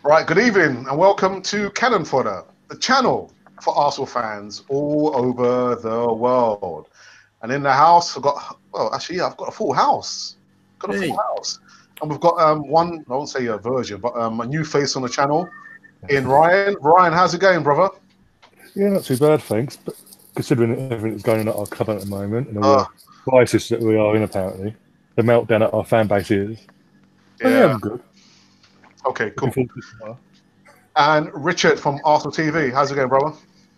Right, good evening and welcome to Cannon Fodder, the channel for Arsenal fans all over the world. And in the house, I've got, well, actually, yeah, I've got a full house. Got a full house. And we've got one, I won't say a version, but a new face on the channel in Ryan. Ryan, how's it going, brother? Yeah, not too bad, thanks. But considering everything that's going on at our club at the moment and all the crisis that we are in, apparently, the meltdown that our fan base is. Yeah, I'm good. Okay, cool. And Richard from Arsenal TV, how's it going, brother?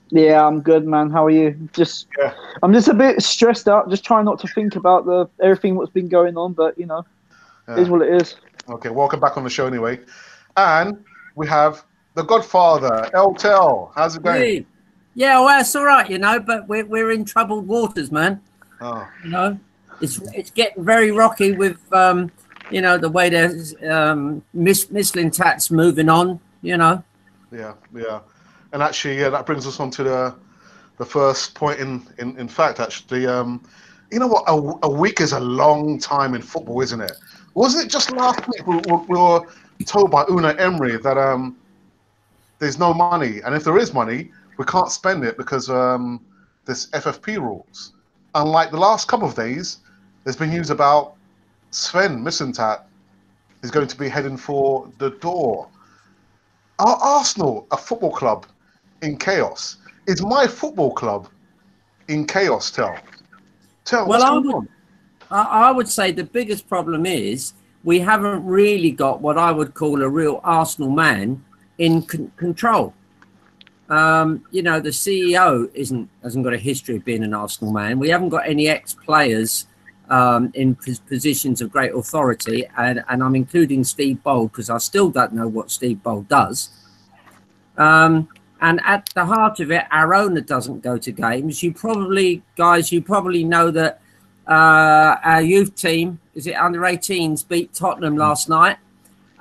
Yeah, I'm good, man. How are you? I'm just a bit stressed out. Just trying not to think about everything what's been going on, but it is what it is. Okay, welcome back on the show anyway. And we have the Godfather, El Tel. How's it going? Hey. Yeah, well, it's all right, but we're in troubled waters, man. Oh. It's getting very rocky with the way there's Michelin tats moving on, Yeah. And actually, that brings us on to the first point in fact, actually. You know what? A week is a long time in football, isn't it? Wasn't it just last week we were told by Unai Emery that there's no money, and if there is money, we can't spend it because there's FFP rules. Unlike the last couple of days, there's been news about Sven Mislintat is going to be heading for the door. Are Arsenal a football club in chaos? Is my football club in chaos, Tel? Well, I would say the biggest problem is we haven't really got what I would call a real Arsenal man in control. The CEO hasn't got a history of being an Arsenal man. We haven't got any ex-players in positions of great authority, and I'm including Steve Bold because I still don't know what Steve Bold does. And at the heart of it, our owner doesn't go to games. You probably know that our youth team, is it under 18s, beat Tottenham last night.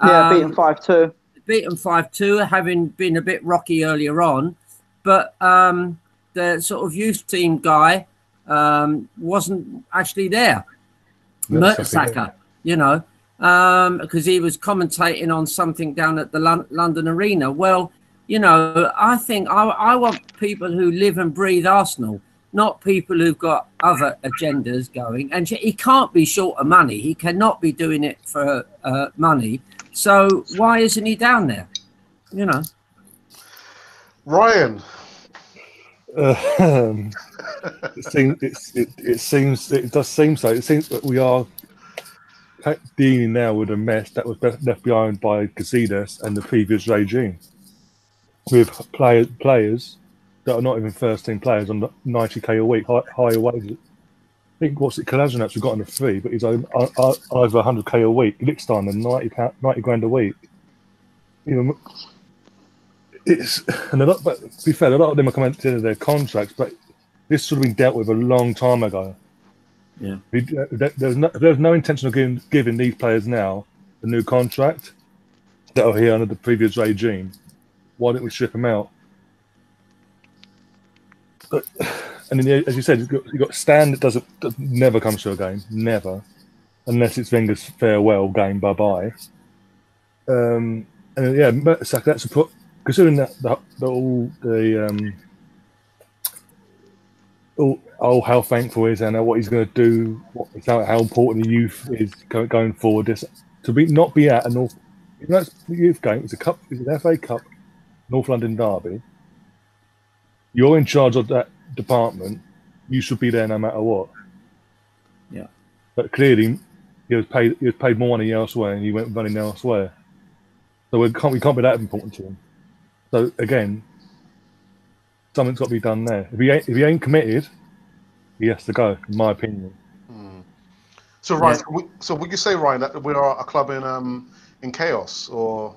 Yeah, beat them 5-2. Beat them 5-2, having been a bit rocky earlier on. But the sort of youth team guy wasn't actually there. Mertesacker, because he was commentating on something down at the London Arena. Well, I think I want people who live and breathe Arsenal, not people who've got other agendas going. And he can't be short of money. He cannot be doing it for money. So why isn't he down there? Ryan. It does seem so. It seems that we are dealing now with a mess that was left behind by Gazidis and the previous regime, with players that are not even first-team players on 90k a week, higher wages. I think Kolasinac got on a free, but he's over 100k a week. Lickstein and 90 grand a week. But to be fair, a lot of them are coming to the end of their contracts, but this should have been dealt with a long time ago. Yeah, there's no intention of giving these players now a new contract that are here under the previous regime. Why didn't we strip them out? And then, as you said, you've got Stan that never comes to a game, never, unless it's Wenger's farewell game, bye-bye. And yeah, that's a put. Considering that how thankful he is and what he's going to do, how important the youth is going forward. Not be at a North, that's the youth game. It's an FA Cup, North London derby. You're in charge of that department. You should be there no matter what. Yeah. But clearly, he was paid more money elsewhere, and he went running elsewhere. So we can't be that important to him. So again, something's got to be done there. If he ain't committed, he has to go, in my opinion. So Ryan, would you say, Ryan, that we are a club in chaos, or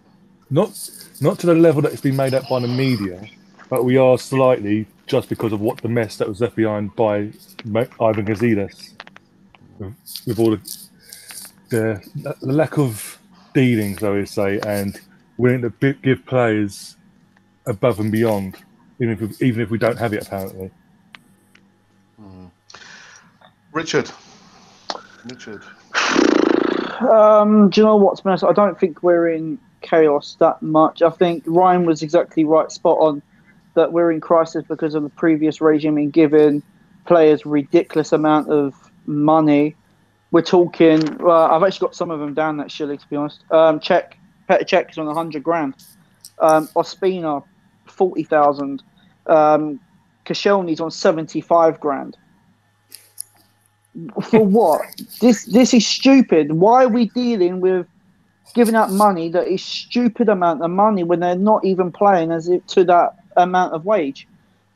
not to the level that it's been made up by the media, but we are slightly, just because of the mess that was left behind by Ivan Gazidis, with all the lack of dealings, I would say, and willing to give players above and beyond, even if we don't have it, apparently. Richard. Do you know what, to be honest, I don't think we're in chaos that much. I think Ryan was exactly right, spot on, that we're in crisis because of the previous regime in giving players ridiculous amount of money. We're talking. I've actually got some of them down actually, to be honest. Petr Cech is on 100 grand. Ospina, 40,000. Koscielny's on 75 grand. For what? This is stupid. Why are we dealing with giving out money that is stupid amount of money when they're not even playing as it to that amount of wage?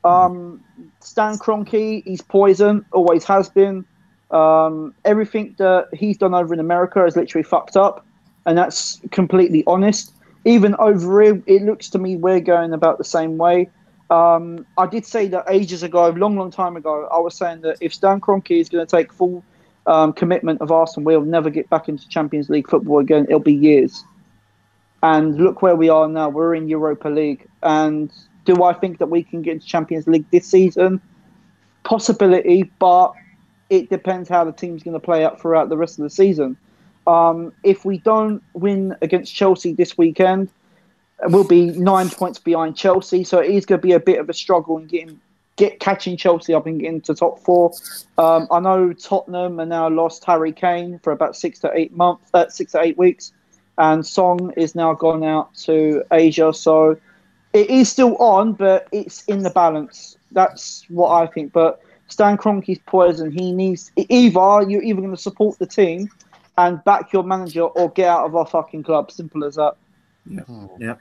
Stan Kroenke, he's poison, always has been. Everything that he's done over in America is literally fucked up, and that's completely honest. Even over here, it looks to me we're going about the same way. I did say that ages ago, a long time ago, I was saying that if Stan Kroenke is going to take full commitment of Arsenal, we'll never get back into Champions League football again. It'll be years. And look where we are now. We're in Europa League. And do I think that we can get into Champions League this season? Possibility, but it depends how the team's going to play out throughout the rest of the season. If we don't win against Chelsea this weekend, we'll be 9 points behind Chelsea. So it is going to be a bit of a struggle in catching Chelsea up and getting to top 4. I know Tottenham are now lost Harry Kane for about 6 to 8 weeks. And Song is now gone out to Asia. So it is still on, but it's in the balance. That's what I think. But Stan Kroenke's poison. He needs you're either going to support the team and back your manager or get out of our fucking club. Simple as that. Yeah.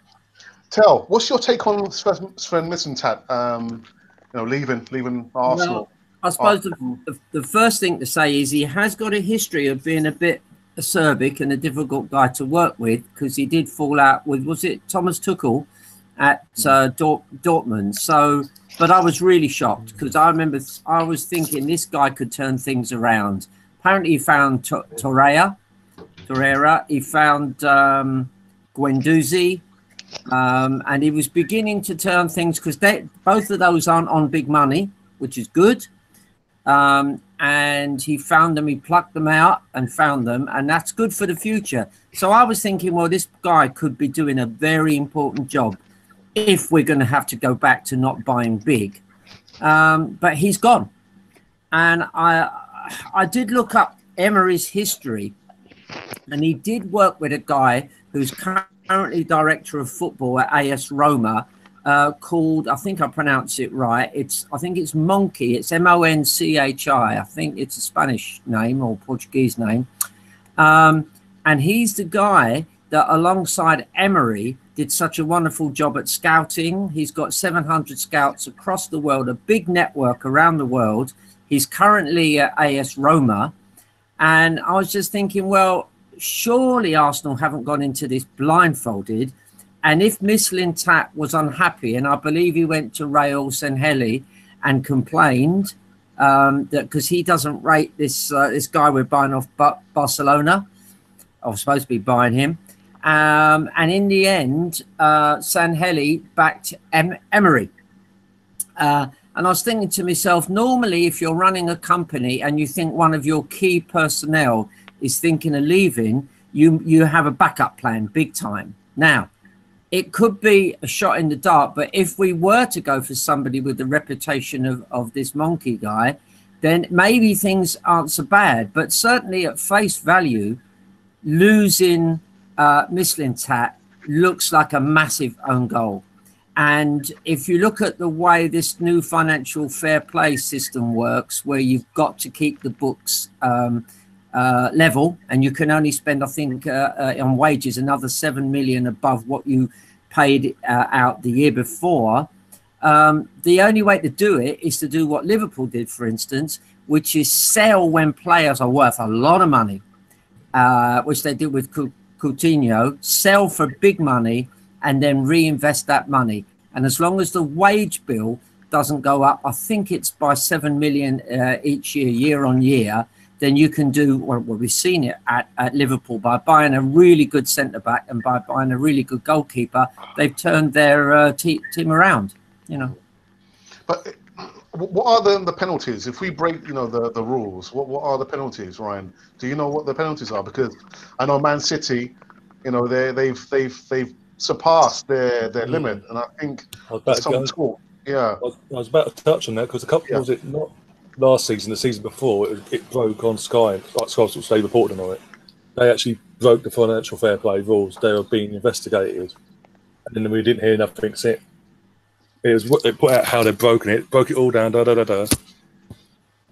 Tell, what's your take on Sven Mislintat? Leaving Arsenal. Well, I suppose the first thing to say is he has got a history of being a bit acerbic and a difficult guy to work with, because he did fall out with, was it Thomas Tuchel at Dortmund? So, but I was really shocked because I remember I was thinking this guy could turn things around. Apparently, he found Torreira. He found Guendouzi. And he was beginning to turn things, because both of those aren't on big money, which is good. And he found them, he plucked them out and found them, and that's good for the future. So I was thinking, well, this guy could be doing a very important job if we're going to have to go back to not buying big. But he's gone. And I did look up Emery's history, and he did work with a guy who's currently director of football at AS Roma, called, I think I pronounce it right, I think it's Monkey, it's Monchi. I think it's a Spanish name or Portuguese name. And he's the guy that alongside Emery did such a wonderful job at scouting. He's got 700 scouts across the world, a big network around the world. He's currently at AS Roma. And I was just thinking, well, surely Arsenal haven't gone into this blindfolded. And if Mislintat was unhappy, and I believe he went to Raul Sanheli and complained that because he doesn't rate this guy we're buying off Barcelona, I was supposed to be buying him. And in the end, Sanheli backed Emery. And I was thinking to myself, normally if you're running a company and you think one of your key personnel is thinking of leaving, you have a backup plan, big time. Now, it could be a shot in the dark, but if we were to go for somebody with the reputation of this Monkey guy, then maybe things aren't so bad. But certainly at face value, losing Mislintat looks like a massive own goal. And if you look at the way this new financial fair play system works, where you've got to keep the books level, and you can only spend, I think, on wages another 7 million above what you paid out the year before. The only way to do it is to do what Liverpool did, for instance, which is sell when players are worth a lot of money, which they did with Coutinho, sell for big money and then reinvest that money. And as long as the wage bill doesn't go up, I think it's by 7 million each year on year, then you can do, well, we've seen it at Liverpool, by buying a really good centre-back and by buying a really good goalkeeper, they've turned their team around, you know. But what are the penalties? If we break, the rules, what are the penalties, Ryan? Do you know what the penalties are? Because I know Man City, You know, they've surpassed their limit, and I think there's some talk. Yeah, I was about to touch on that because a couple was it not last season, the season before, it broke on Sky, like Sky Sports, they reported on it. They actually broke the financial fair play rules. They were being investigated, and then we didn't hear nothing since. It put out how they'd broken it, broke it all down,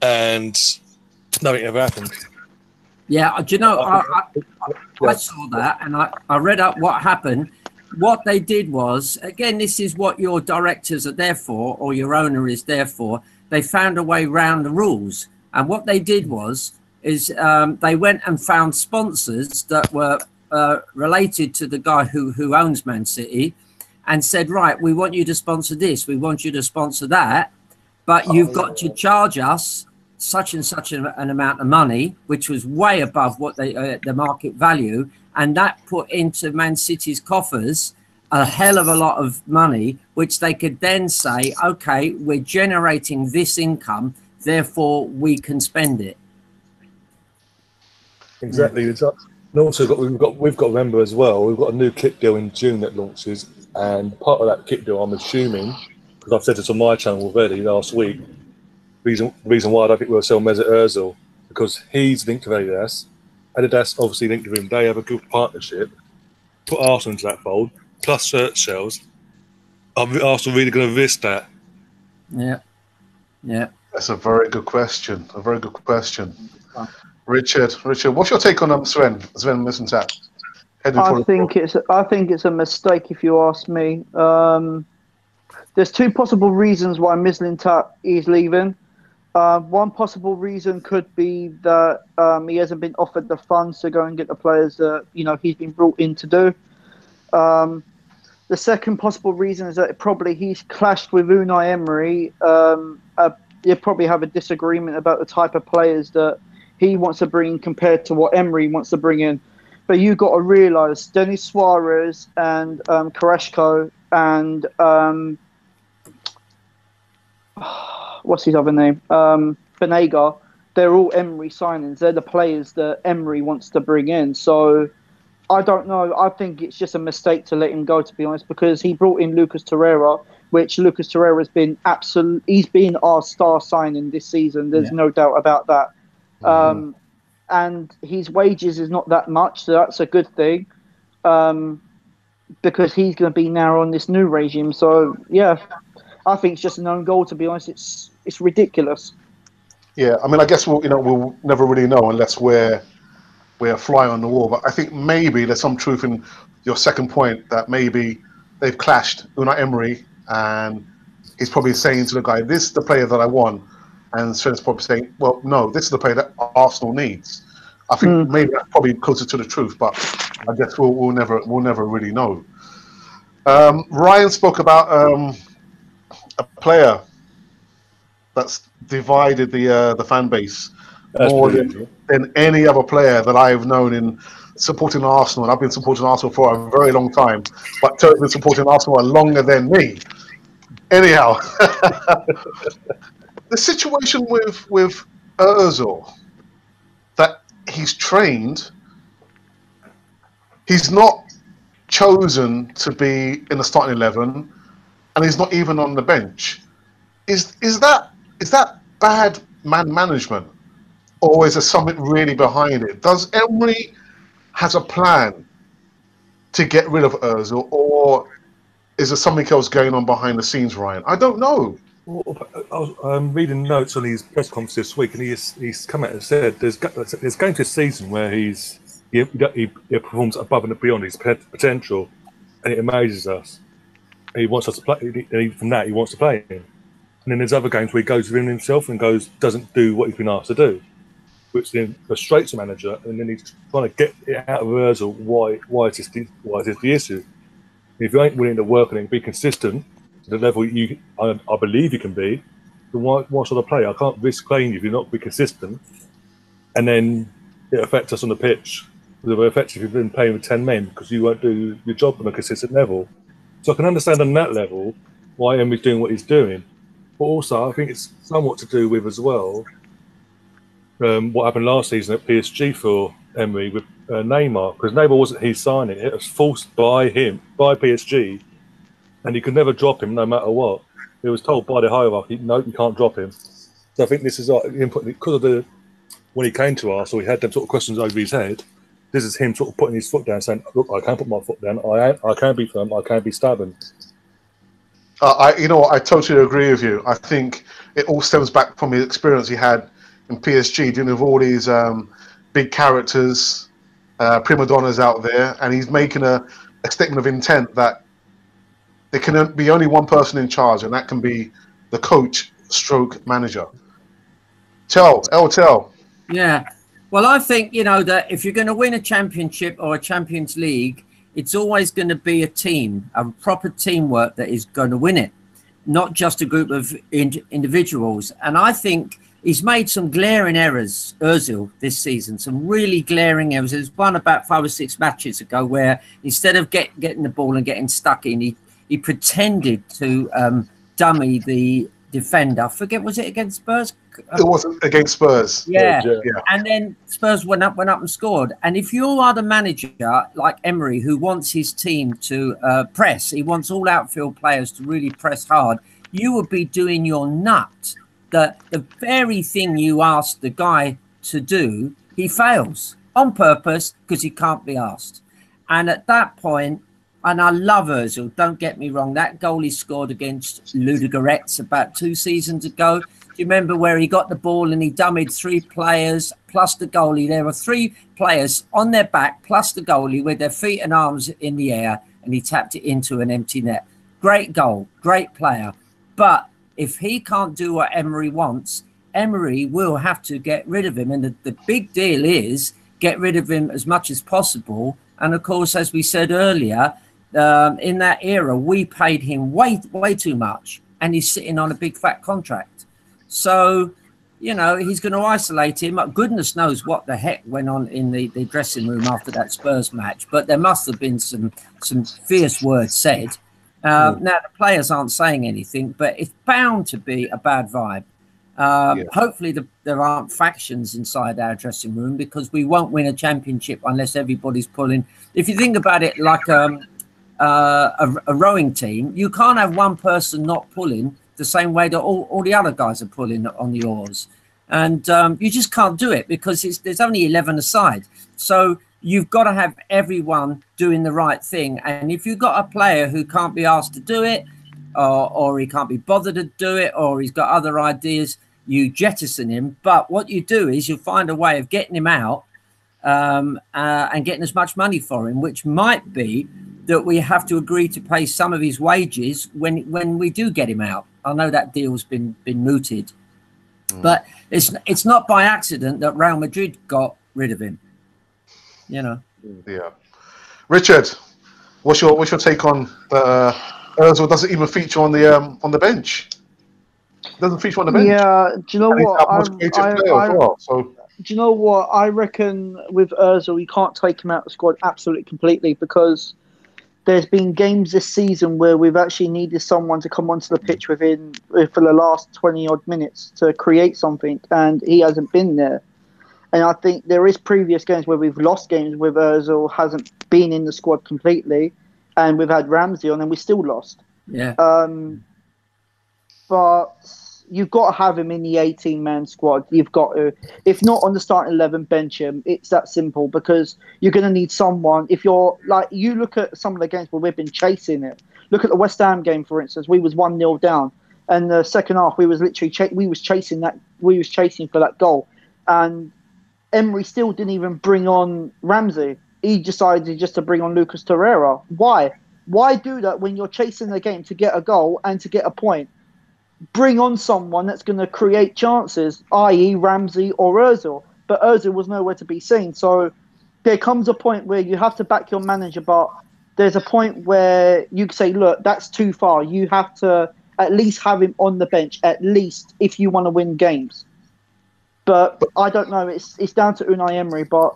and nothing ever happened. Yeah, do you know, I saw that and I read up what happened. What they did was, again, this is what your directors are there for, or your owner is there for. They found a way around the rules. And what they did was, they went and found sponsors that were related to the guy who owns Man City, and said, right, we want you to sponsor this, we want you to sponsor that, but you've got to charge us such and such an amount of money, which was way above what the market value, and that put into Man City's coffers a hell of a lot of money, which they could then say, okay, we're generating this income, therefore we can spend it. Exactly. And also we've got to remember as well, we've got a new kit deal in June that launches, and part of that kit deal, I'm assuming, because I've said this on my channel already last week, reason why I don't think we'll sell Mesut Ozil, because he's linked to Adidas. Adidas obviously linked to him. They have a good partnership. Put Arsenal into that fold, plus shirt sales. Are Arsenal really going to risk that? Yeah. That's a very good question. A very good question. Richard, what's your take on Sven Mislintat? I think it's a mistake if you ask me. There's two possible reasons why Mislintat is leaving. One possible reason could be that he hasn't been offered the funds to go and get the players that he's been brought in to do. The second possible reason is that probably he's clashed with Unai Emery. They probably have a disagreement about the type of players that he wants to bring compared to what Emery wants to bring in. But you've got to realise Denis Suarez and Carrasco and what's his other name? Banega. They're all Emery signings. They're the players that Emery wants to bring in. So I don't know. I think it's just a mistake to let him go, to be honest, because he brought in Lucas Torreira, which Lucas Torreira has been he's been our star signing this season. There's no doubt about that. And his wages is not that much, so that's a good thing, because he's going to be now on this new regime. So yeah, I think it's just an own goal, to be honest. It's ridiculous. Yeah, I mean, I guess we'll never really know unless we're a fly on the wall. But I think maybe there's some truth in your second point that maybe they've clashed, Unai Emery, and he's probably saying to the guy, "This is the player that I want," and Sven's probably saying, "Well, no, this is the player that Arsenal needs." I think maybe that's probably closer to the truth, but I guess we'll never really know. Ryan spoke about a player that's divided the fan base more than any other player that I've known in supporting Arsenal. And I've been supporting Arsenal for a very long time, but Turk's been supporting Arsenal longer than me. Anyhow, the situation with Ozil, that he's trained, he's not chosen to be in the starting 11, and he's not even on the bench. Is that bad man management, or is there something really behind it? Does Emery has a plan to get rid of Ozil, or is there something else going on behind the scenes, Ryan? I don't know. Well, I'm reading notes on his press conference this week, and he's come out and said there's going to a season where he performs above and beyond his potential, and it amazes us. And he wants us to play. From that, he wants to play him. And then there's other games where he goes within himself and doesn't do what he's been asked to do, which then frustrates the manager. And then he's trying to get it out of Ozil. Why is this the issue? If you ain't willing to work on it and be consistent to the level I believe you can be, then why should I play? I can't risk playing you if you're not be consistent. And then it affects us on the pitch. It will affect you if you've been playing with 10 men because you won't do your job on a consistent level. So I can understand on that level why Emery's doing what he's doing. But also, I think it's somewhat to do with as well what happened last season at PSG for Emery with Neymar, because Neymar wasn't his signing. It was forced by him, by PSG, and he could never drop him no matter what. He was told by the hierarchy, no, you can't drop him. So I think this is input because of the when he came to Arsenal, he had them sort of questions over his head. This is him sort of putting his foot down, saying, "Look, I can't put my foot down. I can be firm. I can be stubborn." You know what? I totally agree with you. I think it all stems back from his experience he had in PSG, dealing with all these big characters, prima donnas out there, and he's making a statement of intent that there can be only one person in charge, and that can be the coach stroke manager. Tell. Yeah. Well, I think, you know, that if you're going to win a championship or a Champions League, it's always going to be a team, a proper teamwork that is going to win it, not just a group of individuals. And I think he's made some glaring errors, Ozil, this season, some really glaring errors. There's one about 5 or 6 matches ago where instead of getting the ball and getting stuck in, he pretended to dummy the defender. I forget, was it against Spurs? It wasn't against Spurs. Yeah. And then Spurs went up and scored. And if you are the manager like Emery, who wants his team to press, he wants all outfield players to really press hard, you would be doing your nut. The very thing you asked the guy to do, he fails on purpose because he can't be asked. And at that point, and I love Ozil, don't get me wrong, that goal he scored against Ludogorets about 2 seasons ago. Do you remember where he got the ball and he dummied 3 players plus the goalie? There were 3 players on their back plus the goalie with their feet and arms in the air, and he tapped it into an empty net. Great goal, great player. But if he can't do what Emery wants, Emery will have to get rid of him. And the big deal is get rid of him as much as possible. And of course, as we said earlier, in that era, we paid him way too much, and he's sitting on a big fat contract. So, you know, he's going to isolate him. Goodness knows what the heck went on in the dressing room after that Spurs match, but there must have been some fierce words said. Now, the players aren't saying anything, but it's bound to be a bad vibe. Hopefully there aren't factions inside our dressing room, because we won't win a championship unless everybody's pulling. If you think about it like a rowing team, you can't have one person not pulling the same way that all the other guys are pulling on the oars. And you just can't do it because there's only 11 aside. So you've got to have everyone doing the right thing. And if you've got a player who can't be asked to do it, or he can't be bothered to do it, or he's got other ideas, you jettison him. But what you do is you find a way of getting him out and getting as much money for him, which might be that we have to agree to pay some of his wages when we do get him out. I know that deal's been mooted, but it's not by accident that Real Madrid got rid of him. You know. Yeah. Richard, what's your take on Ozil doesn't even feature on the bench? Doesn't feature on the bench. Yeah. Do you know what? So. Do you know what? I reckon with Ozil, you can't take him out of the squad absolutely completely, because there's been games this season where we've actually needed someone to come onto the pitch for the last 20-odd minutes to create something, and he hasn't been there. And I think there is previous games where we've lost games where Ozil hasn't been in the squad completely, and we've had Ramsey on and we still lost. Yeah. But you've got to have him in the 18-man squad. You've got to, if not on the starting 11, bench him. It's that simple, because you're going to need someone. If you're like, you look at some of the games where we've been chasing it. Look at the West Ham game, for instance. We was 1-0 down, and the second half we was literally chasing for that goal, and Emery still didn't even bring on Ramsey. He decided just to bring on Lucas Torreira. Why? Why do that when you're chasing the game to get a goal and to get a point? Bring on someone that's going to create chances, i.e. Ramsey or Ozil. But Ozil was nowhere to be seen. So there comes a point where you have to back your manager, but there's a point where you can say, look, that's too far. You have to at least have him on the bench, at least, if you want to win games. But I don't know. It's down to Unai Emery, but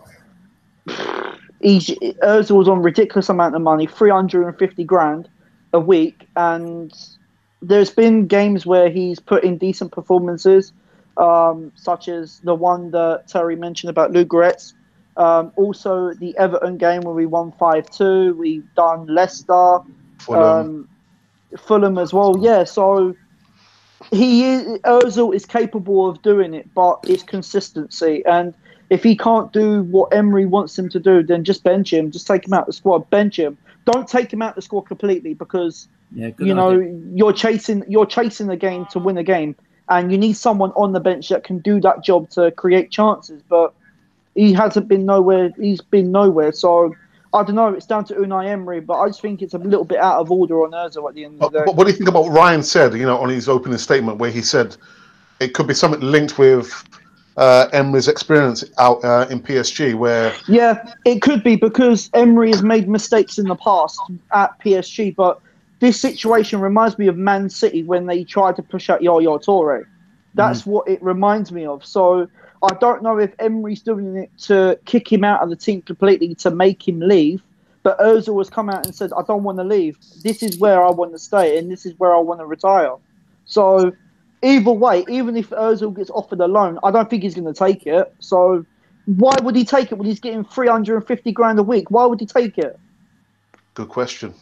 Ozil was on a ridiculous amount of money, 350 grand a week, and there's been games where he's put in decent performances, such as the one that Terry mentioned about Ludogorets. Also, the Everton game where we won 5-2. We've done Leicester, Fulham as well. Yeah, so Ozil is capable of doing it, but it's consistency. And if he can't do what Emery wants him to do, then just bench him. Just take him out of the squad. Bench him. Don't take him out of the squad completely because you're chasing the game to win a game, and you need someone on the bench that can do that job to create chances. But he hasn't been nowhere. He's been nowhere. So I don't know. It's down to Unai Emery, but I just think it's a little bit out of order on Ozil at the end of the day. What do you think about what Ryan said? On his opening statement, where he said it could be something linked with Emery's experience out in PSG, where it could be because Emery has made mistakes in the past at PSG, but this situation reminds me of Man City when they tried to push out Yaya Toure. That's what it reminds me of. So I don't know if Emery's doing it to kick him out of the team completely to make him leave, but Ozil has come out and said, I don't want to leave. This is where I want to stay, and this is where I want to retire. So either way, even if Ozil gets offered a loan, I don't think he's going to take it. So why would he take it when he's getting 350 grand a week? Why would he take it? Good question.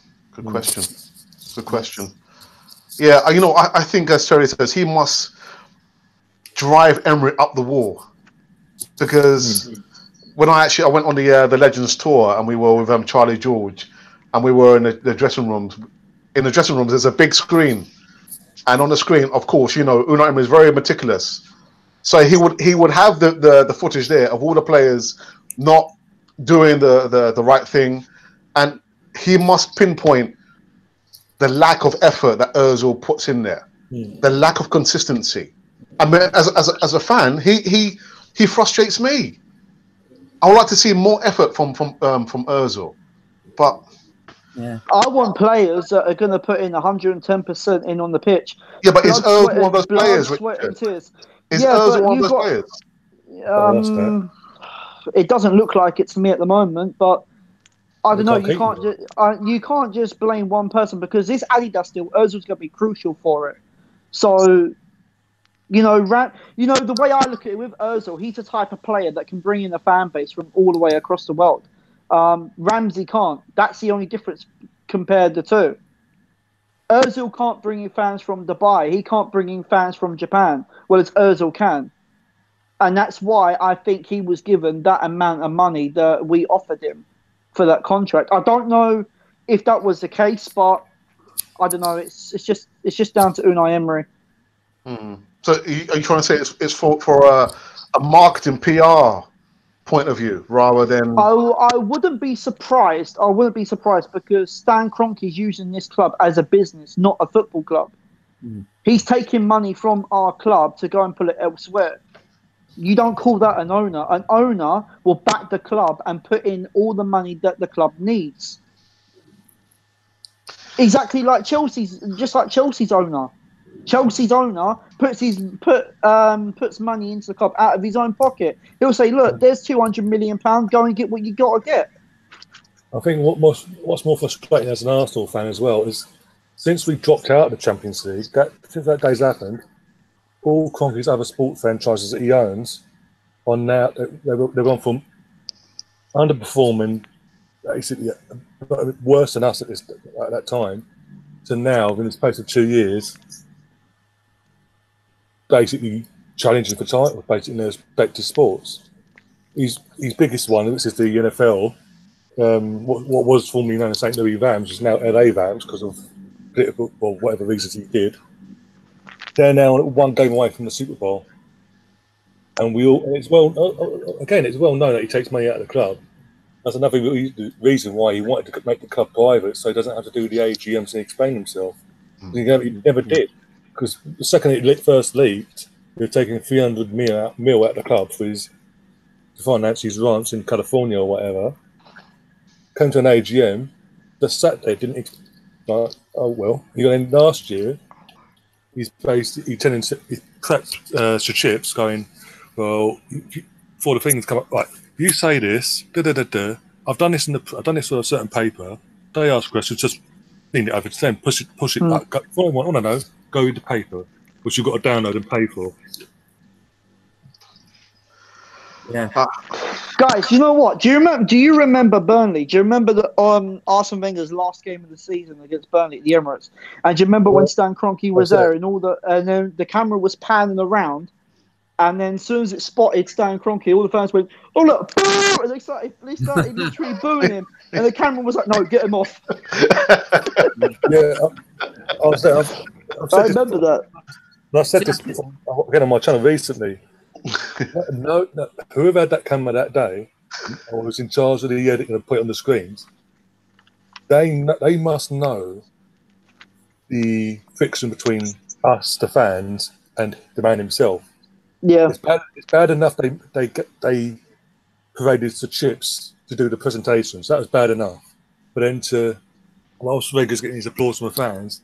Yeah, I think, as Terry says, he must drive Emery up the wall, because when I went on the Legends tour, and we were with Charlie George, and we were in the dressing rooms. In the dressing rooms, there's a big screen, and on the screen, of course, Unai Emery is very meticulous, so he would have the footage there of all the players not doing the right thing, and he must pinpoint the lack of effort that Ozil puts in there, the lack of consistency. I mean, as a fan, he frustrates me. I would like to see more effort from Ozil, but I want players that are going to put in 110% in on the pitch. Yeah, but is Ozil one of those players? Is Ozil one of those players? It doesn't look like it to me at the moment, but I don't know. You can't just blame one person, because this Adidas deal, Ozil's going to be crucial for it. So, the way I look at it with Ozil, he's the type of player that can bring in a fan base from all the way across the world. Ramsey can't. That's the only difference compared to the two. Ozil can't bring in fans from Dubai. He can't bring in fans from Japan, whereas Ozil can. And that's why I think he was given that amount of money that we offered him for that contract. I don't know if that was the case, but I don't know. It's just down to Unai Emery. So are you trying to say it's for a marketing PR point of view rather than? I wouldn't be surprised. I wouldn't be surprised, because Stan Kroenke's using this club as a business, not a football club. He's taking money from our club to go and put it elsewhere. You don't call that an owner. An owner will back the club and put in all the money that the club needs. Exactly like Chelsea's owner. Chelsea's owner puts money into the club out of his own pocket. He'll say, "Look, there's £200 million. Go and get what you got to get." I think what's more frustrating as an Arsenal fan as well is, since we dropped out of the Champions League, since that day's happened, all Kroenke's other sport franchises that he owns are now they've gone from underperforming, basically worse than us at that time, to now, in the space of 2 years, basically challenging for titles, basically in their respective sports. His biggest one, which is the NFL, what was formerly known as St. Louis Rams, is now LA Rams because of political or whatever reasons he did. They're now one game away from the Super Bowl, and it's well known that he takes money out of the club. That's another reason why he wanted to make the club private, so he doesn't have to do the AGMs and explain himself. He never did, because the second it first leaked, he was taking $300 million out of the club to finance his ranch in California or whatever. Came to an AGM, just sat there, didn't. Like, oh well. Then last year, he cracked to chips, going, well, before the things come up, like, you say this, I've done this for a certain paper. They ask questions, just lean it over to them, push it back. What I want to know, go with the paper, which you've got to download and pay for. Yeah. Guys, you know what? Do you remember Burnley? Do you remember the Arsene Wenger's last game of the season against Burnley at the Emirates? And do you remember when Stan Kroenke was there and then the camera was panning around, and then as soon as it spotted Stan Kroenke, all the fans went, "Oh look, boo!" And they started literally booing him, and the camera was like, "No, get him off." Yeah, I remember that. I said this again on my channel recently. No, whoever had that camera that day, or was in charge of the editing and put it on the screens, they must know the friction between us, the fans, and the man himself. Yeah, it's bad enough they paraded the chips to do the presentations. That was bad enough, but then whilst Weger's getting his applause from the fans,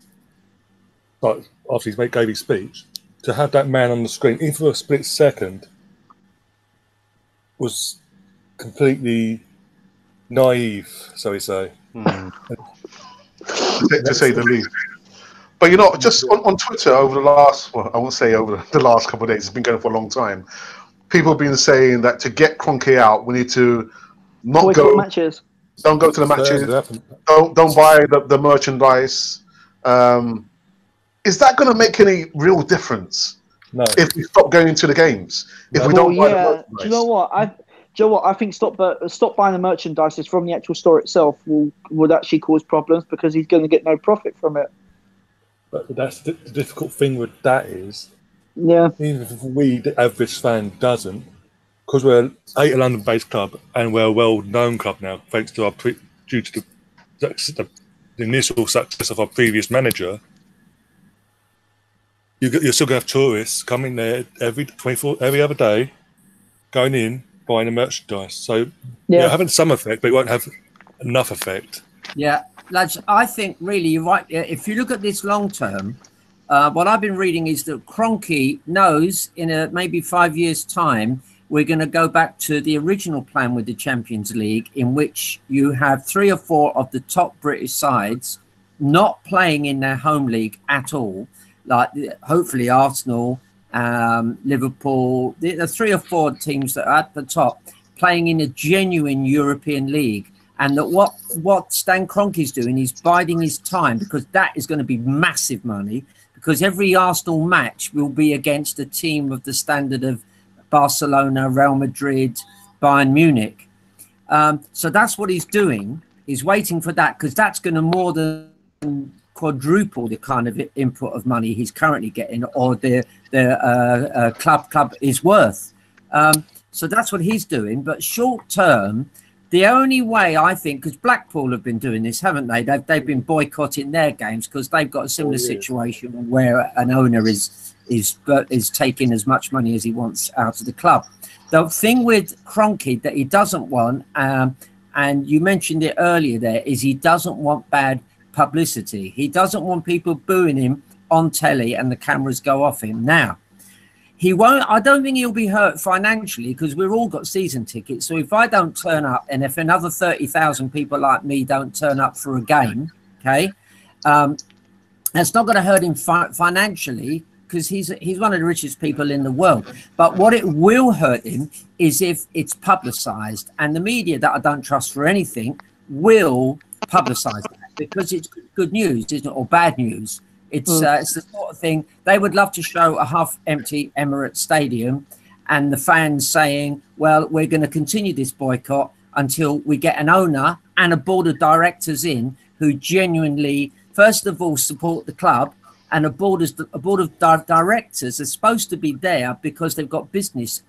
like after he gave his speech, to have that man on the screen, even for a split second, was completely naive, so we say. To say the least. But you know, just on Twitter over the last, well, I won't say over the last couple of days, it's been going for a long time. People have been saying that to get Kroenke out, we need to not go matches. Don't go to the matches. Don't buy the merchandise. Is that going to make any real difference? No. If we stop going to the games, if we don't buy the merchandise. Do you know what? I think stop buying the merchandise from the actual store itself would actually cause problems because he's going to get no profit from it. But that's the difficult thing with that is, even if we, the average fan, doesn't, because we're a London-based club and we're a well-known club now, thanks to due to the initial success of our previous manager. You're still going to have tourists coming there every other day, going in, buying the merchandise. So having some effect, but it won't have enough effect. Yeah, lads, I think really you're right. If you look at this long term, what I've been reading is that Kroenke knows in maybe 5 years' time, we're going to go back to the original plan with the Champions League, in which you have 3 or 4 of the top British sides not playing in their home league at all. Like hopefully Arsenal, Liverpool, the 3 or 4 teams that are at the top playing in a genuine European league, and that what Stan Kroenke is doing is biding his time, because that is going to be massive money, because every Arsenal match will be against a team of the standard of Barcelona, Real Madrid, Bayern Munich. So that's what he's doing. He's waiting for that, because that's going to more than quadruple the kind of input of money he's currently getting, or the club is worth. So that's what he's doing. But short term, the only way I think, because Blackpool have been doing this, haven't they? They've been boycotting their games because they've got a similar situation where an owner is taking as much money as he wants out of the club. The thing with Kroenke that he doesn't want, and you mentioned it earlier there, is he doesn't want bad publicity. He doesn't want people booing him on telly and the cameras go off him. Now, he won't. I don't think he'll be hurt financially, because we've all got season tickets. So if I don't turn up, and if another 30,000 people like me don't turn up for a game, okay, that's not going to hurt him financially, because he's one of the richest people in the world. But what it will hurt him is if it's publicised, and the media that I don't trust for anything will publicise that, because it's good news, isn't it, or bad news? It's the sort of thing they would love to show a half-empty Emirates Stadium, and the fans saying, "Well, we're going to continue this boycott until we get an owner and a board of directors in who genuinely, first of all, support the club." And a board of directors are supposed to be there because they've got business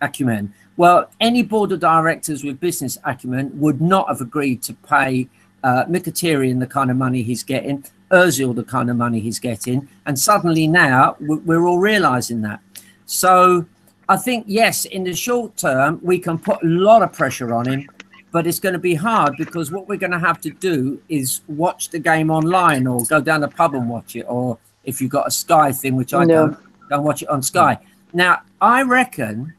acumen. Well, any board of directors with business acumen would not have agreed to pay Mkhitaryan the kind of money he's getting, Ozil the kind of money he's getting, and suddenly now we're all realising that. So I think, yes, in the short term, we can put a lot of pressure on him, but it's going to be hard, because what we're going to have to do is watch the game online, or go down the pub and watch it, or if you've got a Sky thing, which I don't watch it on Sky. Now, I reckon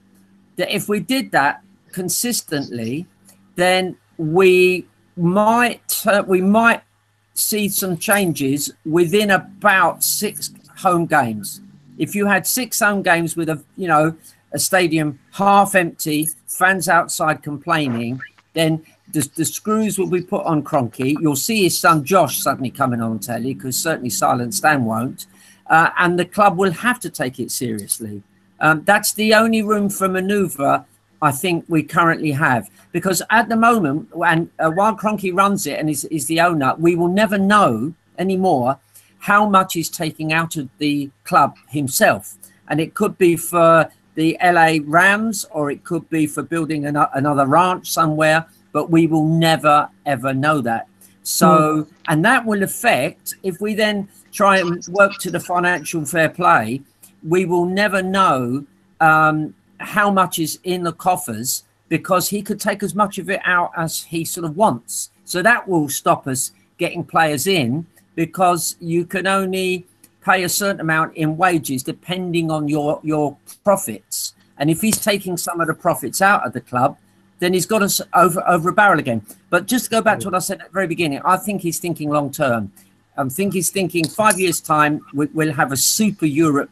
that if we did that consistently, then we might see some changes within about 6 home games. If you had 6 home games with a stadium half empty, fans outside complaining, then the screws will be put on Kroenke. You'll see his son Josh suddenly coming on telly, because certainly Silent Stan won't. And the club will have to take it seriously. That's the only room for manoeuvre I think we currently have. Because at the moment, and while Kroenke runs it and is the owner, we will never know anymore how much he's taking out of the club himself. And it could be for the LA Rams, or it could be for building another ranch somewhere, but we will never, ever know that. So, and that will affect, if we then try and work to the financial fair play, we will never know how much is in the coffers, because he could take as much of it out as he sort of wants. So that will stop us getting players in, because you can only pay a certain amount in wages depending on your profits. And if he's taking some of the profits out of the club, then he's got us over a barrel again. But just to go back to what I said at the very beginning, I think he's thinking long term. I think he's thinking 5 years' time, we'll have a Super Europe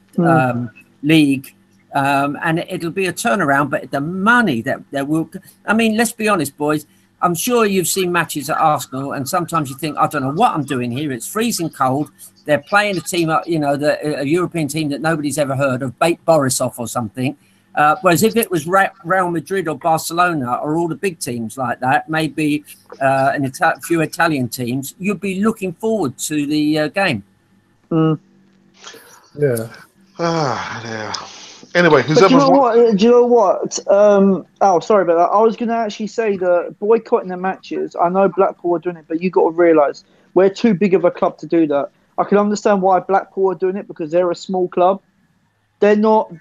league, and it'll be a turnaround. But the money that there will, I mean, let's be honest, boys. I'm sure you've seen matches at Arsenal, and sometimes you think, I don't know what I'm doing here. It's freezing cold. They're playing a team, you know, a European team that nobody's ever heard of, Bate Borisov or something. Whereas if it was Real Madrid or Barcelona or all the big teams like that, maybe a few Italian teams, you'd be looking forward to the game. Yeah. Yeah. Anyway, do you know what? Oh, sorry about that. I was going to actually say that boycotting the matches, I know Blackpool are doing it, but you got to realise we're too big of a club to do that. I can understand why Blackpool are doing it, because they're a small club. They're not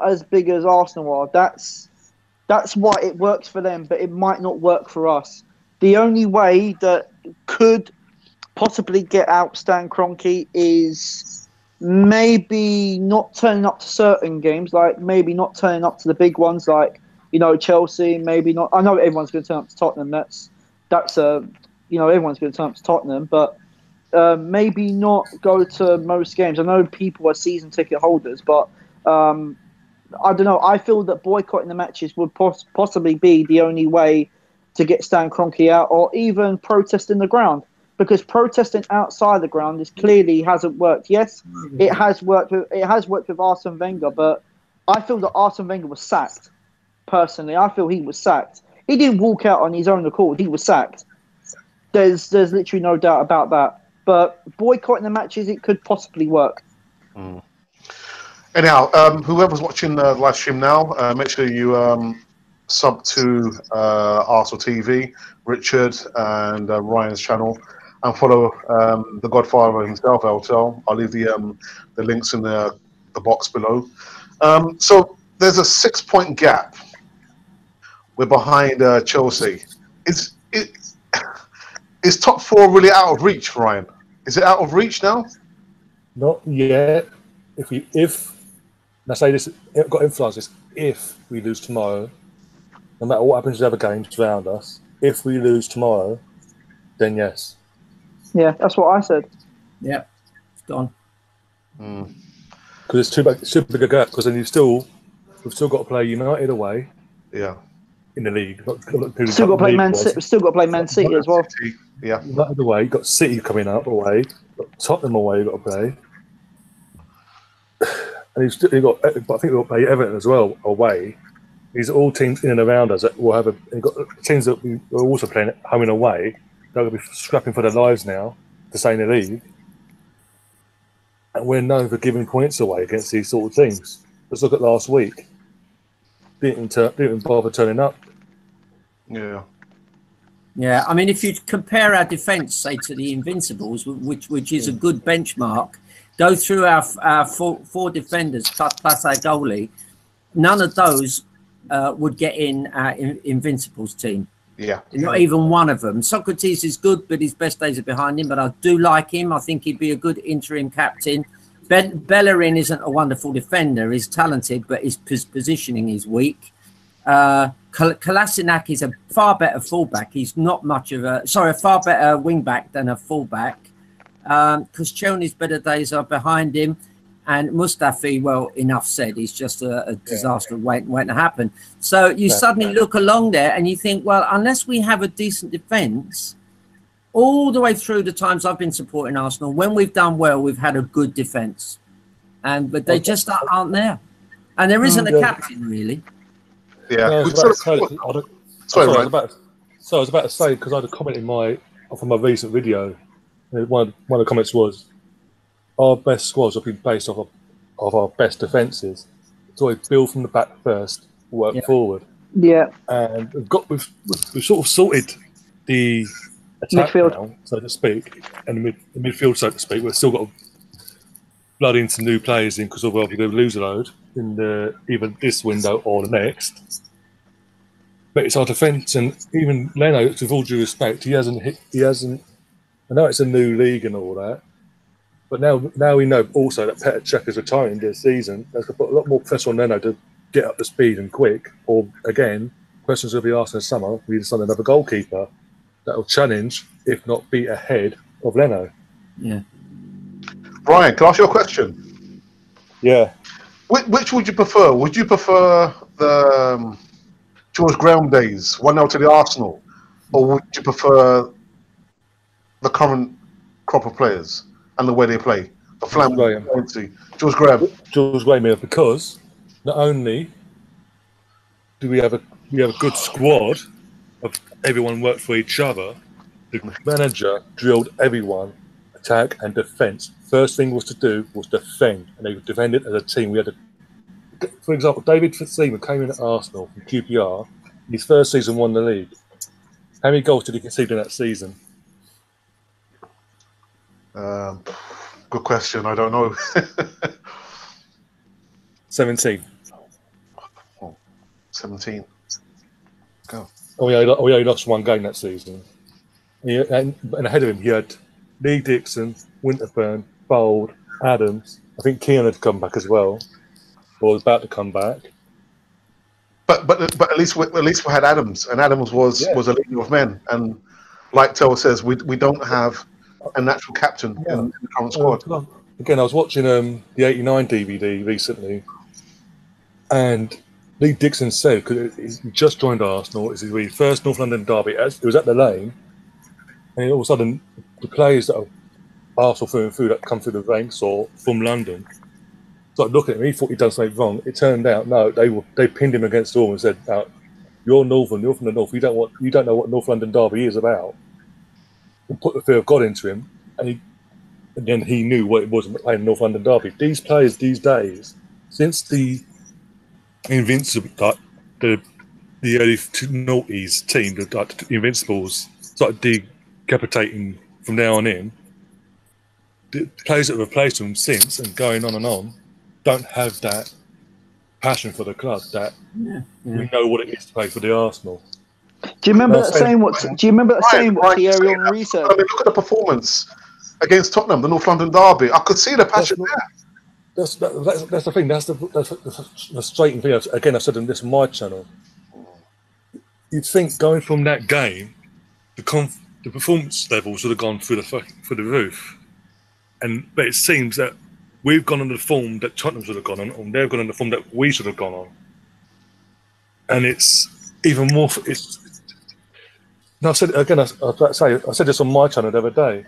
as big as Arsenal are. That's why it works for them, but it might not work for us. The only way that could possibly get out Stan Kroenke is maybe not turning up to certain games, like maybe not turning up to the big ones, like, you know, Chelsea. Maybe not. I know everyone's going to turn up to Tottenham. That's you know, everyone's going to turn up to Tottenham, but maybe not go to most games. I know people are season ticket holders, but I don't know. I feel that boycotting the matches would possibly be the only way to get Stan Kroenke out, or even protesting the ground, because protesting outside the ground is clearly hasn't worked. Yes, it has worked with Arsene Wenger, but I feel that Arsene Wenger was sacked. Personally, I feel he was sacked. He didn't walk out on his own accord. He was sacked. There's literally no doubt about that. But boycotting the matches, it could possibly work. Anyhow, whoever's watching the live stream now, make sure you sub to Arsenal TV, Richard and Ryan's channel, and follow the Godfather himself, I'll leave the links in the box below. So there's a 6-point gap. We're behind Chelsea. Is top 4 really out of reach, Ryan? Is it out of reach now? Not yet. If I say this, I've got to emphasise this. If we lose tomorrow, no matter what happens to the other games around us, if we lose tomorrow, then yes. Yeah, that's what I said. Yeah, it's gone. Because it's too big a gap. Because then we've still got to play United away. Yeah. In the league, still got to play Man City. Still got to play Man City as well. Yeah. United away, got City coming up away, got Tottenham away. You've got to play. And I think we've got to play Everton as well away. These are all teams in and around us that will have got teams that we're also playing at home and away. They're going to be scrapping for their lives now to stay in the league. And we're known for giving points away against these sort of teams. Let's look at last week. Didn't bother turning up. Yeah. Yeah, I mean, if you compare our defence, say, to the Invincibles, which is a good benchmark, go through our four defenders plus our goalie, none of those would get in our Invincibles team. Yeah. Not even one of them. Socrates is good, but his best days are behind him. But I do like him. I think he'd be a good interim captain. Bellerin isn't a wonderful defender. He's talented, but his positioning is weak. Kolasinac is a far better fullback. He's not much of a far better wing back than a fullback. Because Koscielny's better days are behind him. And Mustafi, well, enough said. He's just a disaster waiting to happen. So you suddenly look along there and you think, well, unless we have a decent defence, all the way through the times I've been supporting Arsenal, when we've done well, we've had a good defence. But they just aren't there. And there isn't a captain, really. Yeah. I was about to say, because I had a comment from my recent video. One of the comments was, our best squads have been based off of our best defences. So we build from the back first, work forward. Yeah. And we've sort of sorted the attack midfield now, so to speak, and the midfield, so to speak. We've still got to blood into new players in, because we're going to lose a load in either this window or the next. But it's our defence, and even Leno, with all due respect, he hasn't. I know it's a new league and all that, but now we know also that Petr Cech is retiring this season. That's going to put a lot more pressure on Leno to get up to speed and quick. Or again, questions will be asked in the summer. We just want another goalkeeper that will challenge, if not be ahead of Leno. Yeah. Brian, can I ask you a question? Yeah. Which would you prefer? Would you prefer the George Graham days, 1-0 to the Arsenal, or would you prefer the current crop of players and the way they play? The flamboyancy. George Graham. George Graham, because not only do we have a good squad of everyone worked for each other, the manager drilled everyone attack and defence. First thing was to do was defend, and they defended as a team. We had for example, David Seaman came in at Arsenal from QPR. His first season won the league. How many goals did he concede in that season? Good question. I don't know. 17. 17. Go. We only lost one game that season. And ahead of him, he had Lee Dixon, Winterburn, Bold, Adams. I think Keane had come back as well, or was about to come back. But at least we had Adams, and Adams was a leader of men. And like Tel says, we don't have a natural captain in the current squad. Again, I was watching the 89 DVD recently, and Lee Dixon said, because he just joined Arsenal, it's his first North London derby. It was at the Lane, and all of a sudden, the players that are Arsenal through and through that come through the ranks or from London, so I looked at him. He thought he'd done something wrong. It turned out no, they pinned him against the wall and said, "You're Northern. You're from the North. You don't know what North London derby is about." And put the fear of God into him, and then he knew what it was playing North London derby. These players these days, since the Invincible, the early noughties team, the Invincibles started decapitating from now on in. The players that have replaced them since and going on don't have that passion for the club that we know what it is to play for the Arsenal. Do you remember that saying? What Thierry Henry said? I mean, look at the performance against Tottenham, the North London derby. I could see the passion there. That's the thing. That's the frustrating thing. Again, I said on this on my channel. You'd think going from that game, the performance levels would have gone through the roof, but it seems that we've gone on the form that Tottenham should have gone on, and they've gone on the form that we should have gone on, and it's even more. I said again. I said this on my channel the other day.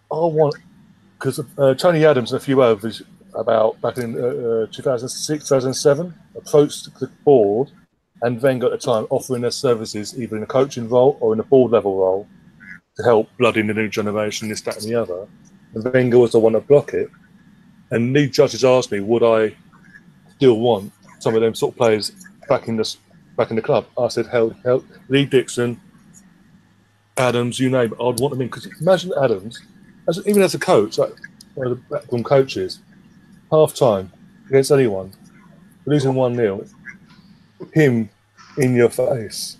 Because Tony Adams and a few others about back in 2006, 2007 approached the board and Wenger at the time offering their services either in a coaching role or in a board level role to help blood in the new generation, this, that, and the other. And Wenger was the one to block it. And league judges asked me, would I still want some of them sort of players back in the club? I said, hell, Lee Dixon, Adams, you name it, I'd want them in. Because imagine Adams, even as a coach, like one of the backroom coaches, half time against anyone, losing 1-0, him in your face.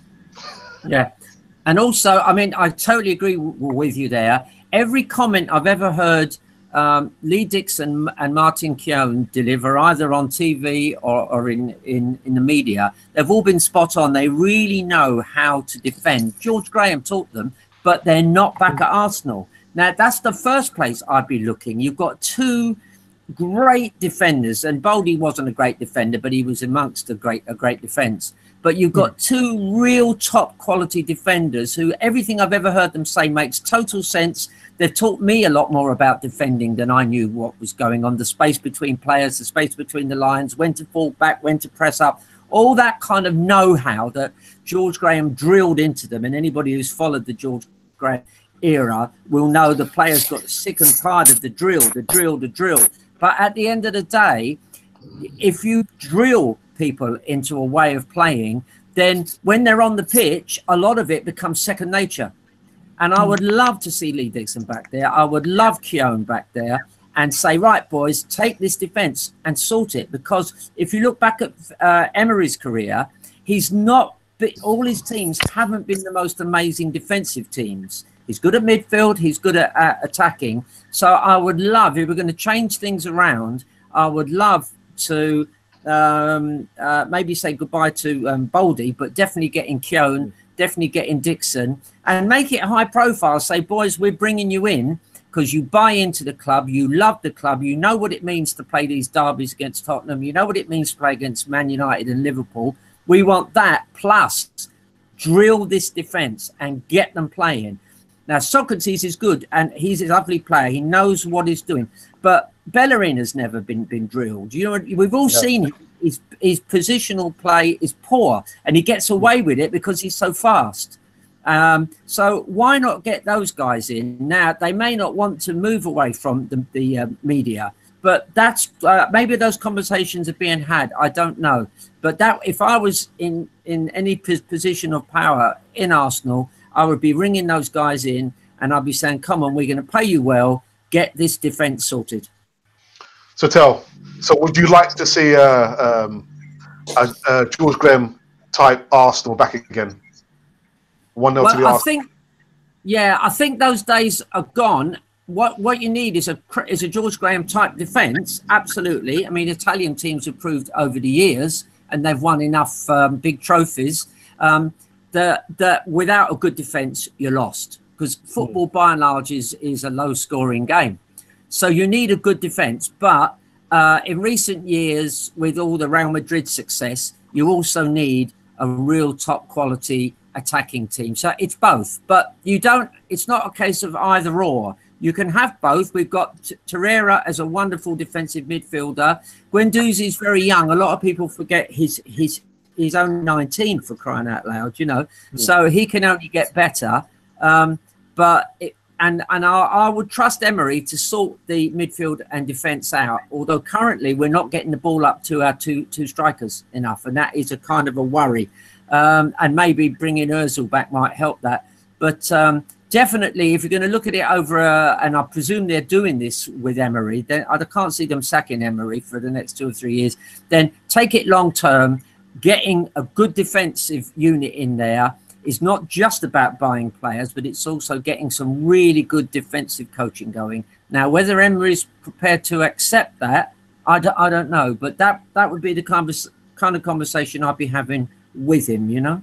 Yeah. And also, I mean, I totally agree with you there. Every comment I've ever heard Lee Dixon and Martin Keown deliver, either on TV or in the media, they've all been spot on. They really know how to defend. George Graham taught them, but they're not back at Arsenal. Now, that's the first place I'd be looking. You've got two great defenders, and Boldy wasn't a great defender, but he was amongst a great defence. But you've got two real top quality defenders who everything I've ever heard them say makes total sense. They've taught me a lot more about defending than I knew what was going on. The space between players, the space between the lines, when to fall back, when to press up, all that kind of know-how that George Graham drilled into them. And anybody who's followed the George Graham era will know the players got sick and tired of the drill. But at the end of the day, if you drill people into a way of playing, then when they're on the pitch, a lot of it becomes second nature. And I would love to see Lee Dixon back there. I would love Keown back there and say, right, boys, take this defence and sort it. Because if you look back at Emery's career, he's not, all his teams haven't been the most amazing defensive teams. He's good at midfield. He's good at attacking. So I would love, if we're going to change things around, I would love to maybe say goodbye to Boldy, but definitely getting Keown, definitely getting Dixon, and make it high profile. Say, boys, we're bringing you in because you buy into the club, you love the club, you know what it means to play these derbies against Tottenham, you know what it means to play against Man United and Liverpool. We want that, plus drill this defence and get them playing. Now, Socrates is good, and he's a lovely player. He knows what he's doing. But Bellerin has never been drilled. You know, we've all seen his positional play is poor, and he gets away with it because he's so fast. So why not get those guys in? Now, they may not want to move away from the media, but that's maybe those conversations are being had. I don't know. But that if I was in any position of power in Arsenal, I would be ringing those guys in and I'd be saying, come on, we're going to pay you well. Get this defence sorted. So would you like to see a George Graham type Arsenal back again? 1-0 to the Arsenal. I think those days are gone. What you need is a George Graham type defence. Absolutely. I mean, Italian teams have proved over the years, and they've won enough big trophies. That without a good defence, you're lost, because football by and large is a low scoring game. So you need a good defence. But in recent years, with all the Real Madrid success, you also need a real top quality attacking team. So it's both, but it's not a case of either or. You can have both. We've got Torreira as a wonderful defensive midfielder. Guendouzi's very young. A lot of people forget he's only 19, for crying out loud, you know. So he can only get better. But I would trust Emery to sort the midfield and defence out. Although currently we're not getting the ball up to our two strikers enough, and that is a kind of a worry. And maybe bringing Ozil back might help that. But definitely, if you're going to look at it over, and I presume they're doing this with Emery, then I can't see them sacking Emery for the next 2 or 3 years. Then take it long term. Getting a good defensive unit in there is not just about buying players, but it's also getting some really good defensive coaching going. Now, whether Emery's prepared to accept that, I don't know. But that would be the kind of conversation I'd be having with him, you know.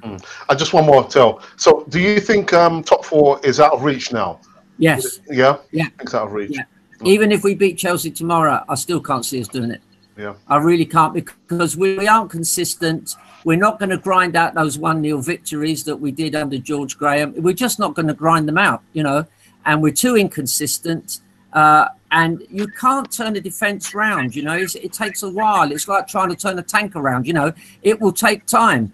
Just one more, Tel. So do you think top 4 is out of reach now? Yes. Yeah? Yeah. It's out of reach. Yeah. Even if we beat Chelsea tomorrow, I still can't see us doing it. Yeah. I really can't, because we aren't consistent. We're not going to grind out those 1-0 victories that we did under George Graham. We're just not going to grind them out, you know, and we're too inconsistent. And you can't turn a defence round, you know. It takes a while. It's like trying to turn a tank around, you know. It will take time.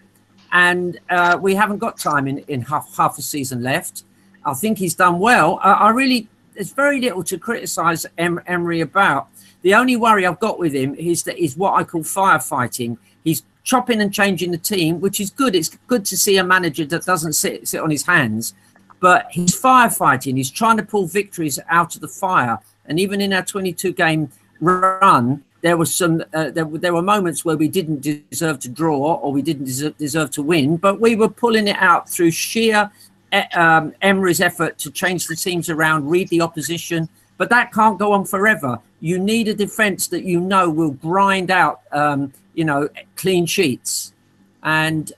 And we haven't got time in half a season left. I think he's done well. There's very little to criticise Emery about. The only worry I've got with him is what I call firefighting. He's chopping and changing the team, which is good. It's good to see a manager that doesn't sit on his hands. But he's firefighting. He's trying to pull victories out of the fire. And even in our 22-game run, there was there were moments where we didn't deserve to draw or we didn't deserve to win, but we were pulling it out through sheer Emery's effort to change the teams around, read the opposition. But that can't go on forever. You need a defence that you know will grind out, clean sheets. And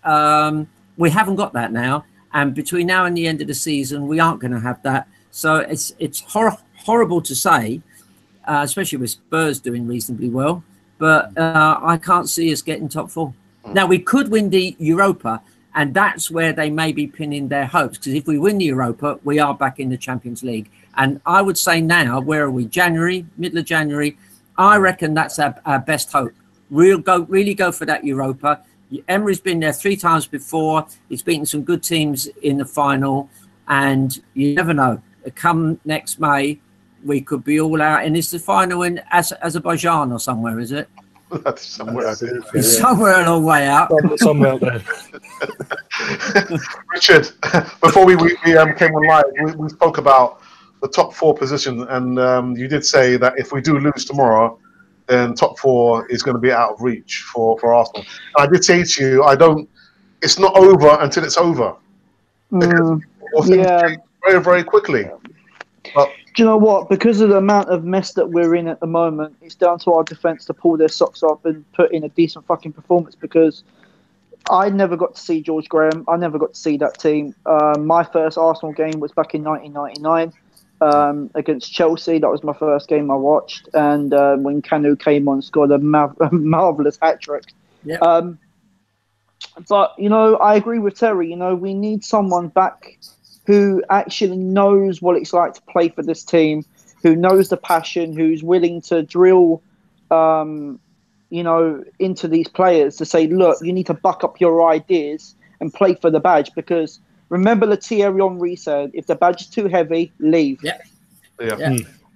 we haven't got that now. And between now and the end of the season, we aren't going to have that. So it's horrible to say. especially with Spurs doing reasonably well. But I can't see us getting top 4. Now, we could win the Europa, and that's where they may be pinning their hopes, because if we win the Europa, we are back in the Champions League. And I would say now, where are we? January, middle of January. I reckon that's our best hope. Really go for that Europa. Emery's been there 3 times before. He's beaten some good teams in the final, and you never know. Come next May, we could be all out, and it's the final in Azerbaijan or somewhere, is it? That's somewhere. Somewhere a long way out. Somewhere out there. Richard, before we came on live, we spoke about the top 4 position, and you did say that if we do lose tomorrow, then top 4 is going to be out of reach for Arsenal. And I did say to you, it's not over until it's over. Because things change very, very quickly. But, do you know what? Because of the amount of mess that we're in at the moment, it's down to our defence to pull their socks off and put in a decent fucking performance, because I never got to see George Graham. I never got to see that team. My first Arsenal game was back in 1999. Against Chelsea. That was my first game I watched, and when Kanu came on, scored a marvellous hat-trick. Yeah. But, I agree with Terry. We need someone back who actually knows what it's like to play for this team, who knows the passion, who's willing to drill, into these players to say, look, you need to buck up your ideas and play for the badge, because remember what Thierry Henry said, if the badge is too heavy, leave. Yeah.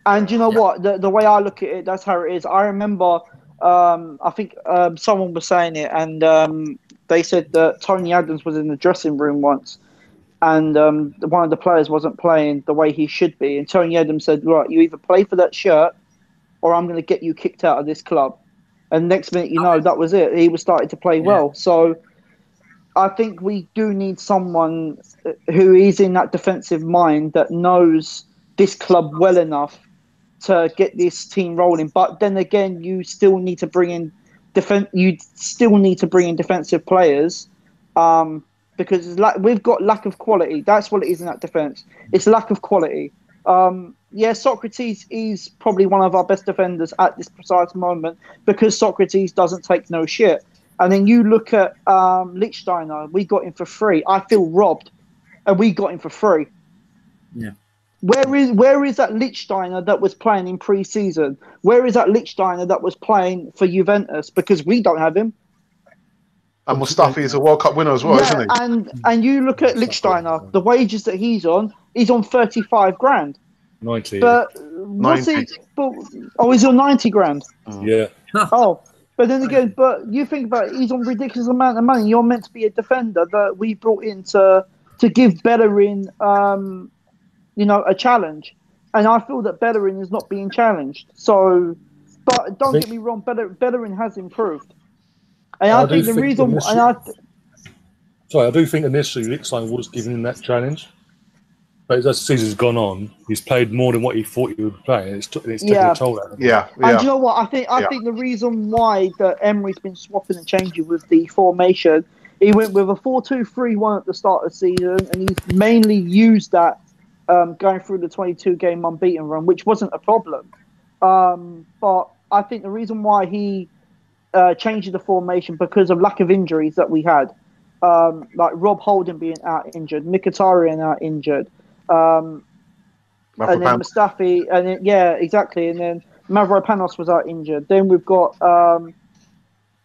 And you know what? The way I look at it, that's how it is. I remember, I think someone was saying it, and they said that Tony Adams was in the dressing room once, and one of the players wasn't playing the way he should be. And Tony Adams said, right, you either play for that shirt, or I'm going to get you kicked out of this club. And next minute, that was it. He was starting to play well. So I think we do need someone who is in that defensive mind that knows this club well enough to get this team rolling. But then again, you still need to bring in defensive players, because we've got lack of quality. That's what it is in that defense. It's lack of quality. Socrates is probably one of our best defenders at this precise moment, because Socrates doesn't take no shit. And then you look at Lichtsteiner. We got him for free. I feel robbed, and we got him for free. Yeah. Where is that Lichtsteiner that was playing in pre-season? Where is that Lichtsteiner that was playing for Juventus? Because we don't have him. And Mustafi is a World Cup winner as well, isn't he? And you look at Lichtsteiner, the wages that he's on 35 grand. 90. But what's 90. he? He's on 90 grand. Yeah. But then again, you think about it, he's on a ridiculous amount of money. You're meant to be a defender that we brought in to give Bellerin, a challenge. And I feel that Bellerin is not being challenged. So, but don't get me wrong, Bellerin has improved. And I think the reason... I do think initially Lichtsteiner was giving him that challenge. But as the season's gone on, he's played more than what he thought he would play. It's taken a toll out of him. Yeah. And you know what? I think the reason why that Emery's been swapping and changing with the formation, he went with a 4-2-3-1 at the start of the season, and he's mainly used that going through the 22-game unbeaten run, which wasn't a problem. But I think the reason why he changed the formation because of lack of injuries that we had, like Rob Holding being out injured, Mkhitaryan out injured, and then Mustafi, and then, exactly, and then Mavropanos was out injured. Then we've got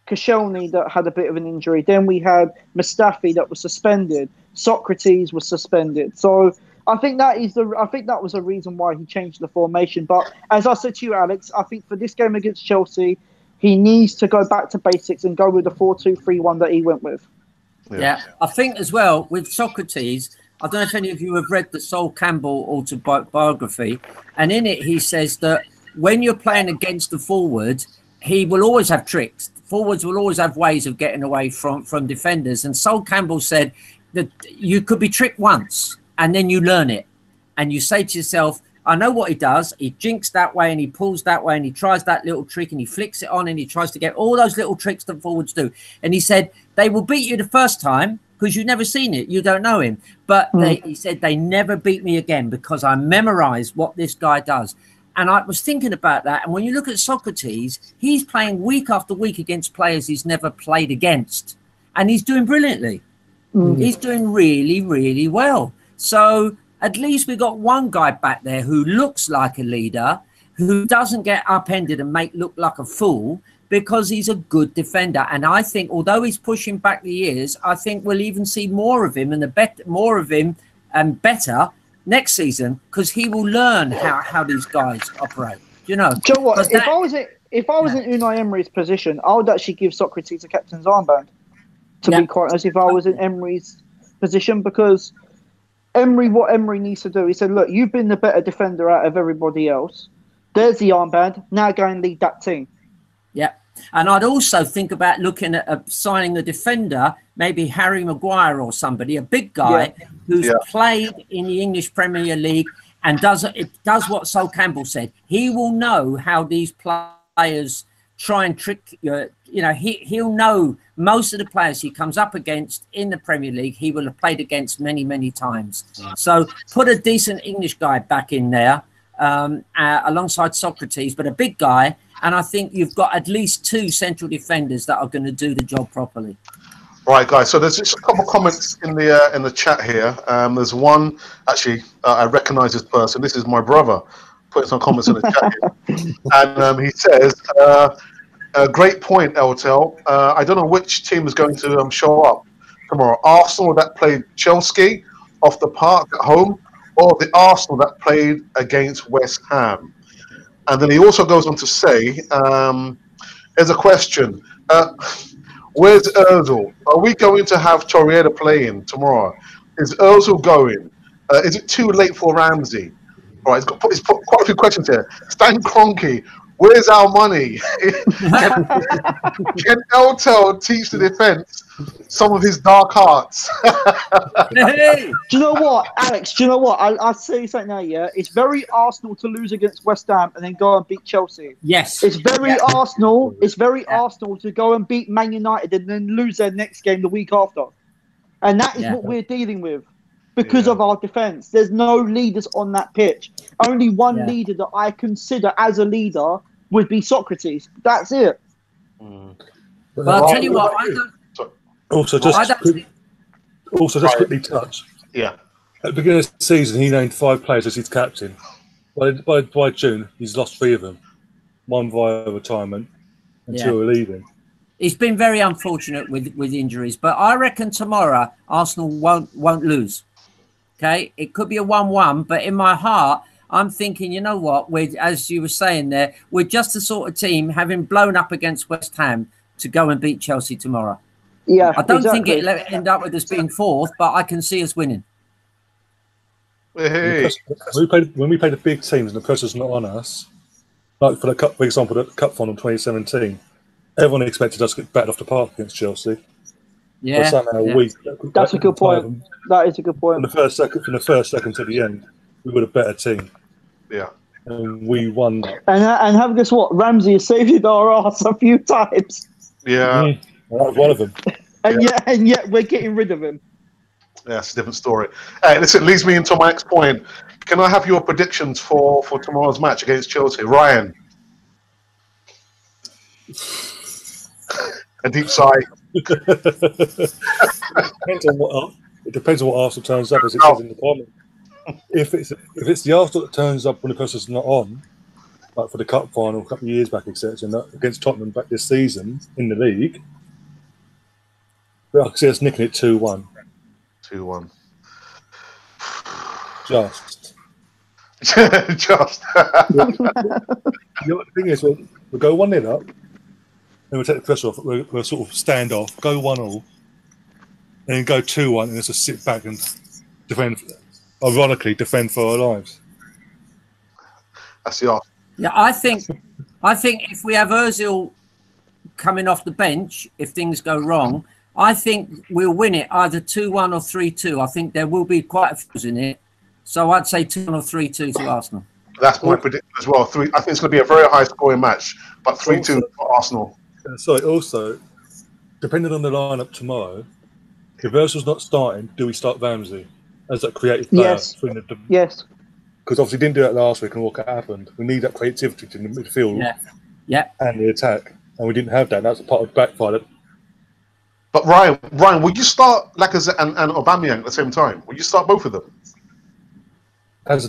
Koscielny that had a bit of an injury. Then we had Mustafi that was suspended. Socrates was suspended. So I think that was a reason why he changed the formation. But as I said to you, Alex, I think for this game against Chelsea, he needs to go back to basics and go with the 4-2-3-1 that he went with. Yeah, I think as well with Socrates, I don't know if any of you have read the Sol Campbell autobiography, and in it he says that when you're playing against the forward, he will always have tricks. Forwards will always have ways of getting away from defenders. And Sol Campbell said that you could be tricked once and then you learn it. And you say to yourself, I know what he does. He jinks that way and he pulls that way and he tries that little trick and he flicks it on and he tries to get all those little tricks that forwards do. And he said, they will beat you the first time because you've never seen it. You don't know him. But he said, they never beat me again because I memorized what this guy does. And I was thinking about that. And when you look at Socrates, he's playing week after week against players he's never played against. And he's doing brilliantly. He's doing really, really well. So at least we got one guy back there who looks like a leader, who doesn't get upended and look like a fool, because he's a good defender. And I think, although he's pushing back the years, I think we'll even see more of him and better next season, because he will learn how these guys operate. You know what? If I was in Unai Emery's position, I would actually give Socrates a captain's armband. To be quite honest, if I was in Emery's position, because what Emery needs to do, he said, look, you've been the better defender out of everybody else. There's the armband. Now go and lead that team. Yeah. And I'd also think about looking at signing a defender, maybe Harry Maguire or somebody, a big guy who's played in the English Premier League and does what Sol Campbell said. He will know how these players try and trick you. You know, he'll know most of the players he comes up against in the Premier League. He will have played against many, many times. So put a decent English guy back in there alongside Socrates, but a big guy. And I think you've got at least 2 central defenders that are going to do the job properly. Right, guys. So there's just a couple of comments in the chat here. There's one, actually, I recognise this person. This is my brother. Putting some comments in the chat here. And he says, great point, Eltel. I don't know which team is going to show up tomorrow. Arsenal that played Chelsea off the park at home, or the Arsenal that played against West Ham. And then he also goes on to say, here's a question. Where's Ozil? Are we going to have Torreira playing tomorrow? Is Ozil going? Is it too late for Ramsey? All right, he's put quite a few questions here. Stan Kroenke, where's our money? Can Eltel teach the defence some of his dark arts? Do you know what, Alex? Do you know what? I'll say something now, yeah? It's very Arsenal to lose against West Ham and then go and beat Chelsea. Yes. It's very Arsenal. It's very Arsenal to go and beat Man United and then lose their next game the week after. And that is what we're dealing with because of our defence. There's no leaders on that pitch. Only one leader that I consider as a leader would be Socrates. That's it. But I'll tell you what, I don't... Also, quickly touch. Yeah. At the beginning of the season, he named 5 players as his captain. By June, he's lost 3 of them. 1 via retirement and 2 are leaving. He's been very unfortunate with injuries, but I reckon tomorrow Arsenal won't lose. Okay, it could be a 1-1, but in my heart, I'm thinking, you know what? As you were saying there, we're just the sort of team having blown up against West Ham to go and beat Chelsea tomorrow. Yeah, I don't think it'll end up with us being 4th, but I can see us winning. Hey. When we play the big teams and the pressure's not on us, like for example, the cup final 2017, everyone expected us to get battered off the park against Chelsea. Yeah, that's a good point. That is a good point. From the first second to the end, we were a better team. Yeah, and we won. And have guess what? Ramsey has saved our ass a few times. Yeah, that was one of them. And yet we're getting rid of him. Yeah, it's a different story. Hey, listen, leads me into my next point. Can I have your predictions for tomorrow's match against Chelsea, Ryan? A deep sigh. It depends on what Arsenal turns up, as it says in the comment. If it's the Arsenal that turns up when the person's not on, like for the cup final a couple of years back, etc., against Tottenham back this season in the league, but I can see us nicking it 2-1. 2-1. Just. The thing is, we'll go 1-0 up. Then we'll take the pressure off. We'll sort of stand off, go 1-1, and then go 2-1, and just sit back and defend. Ironically, defend for our lives. That's the art. Yeah, I think if we have Ozil coming off the bench, if things go wrong, I think we'll win it either 2-1 or 3-2. I think there will be quite a few in it, so I'd say 2-1 or 3-2 to Arsenal. That's my prediction as well. I think it's going to be a very high-scoring match, but 3-2 for Arsenal. Sorry, also, depending on the lineup tomorrow, if Ozil's not starting, do we start Ramsey as that creative player? Yes. because obviously didn't do that last week, and look what happened. We need that creativity in the midfield and the attack, and we didn't have that. That's part of backfire. But Ryan, would you start Lacazette and Aubameyang at the same time? Would you start both of them as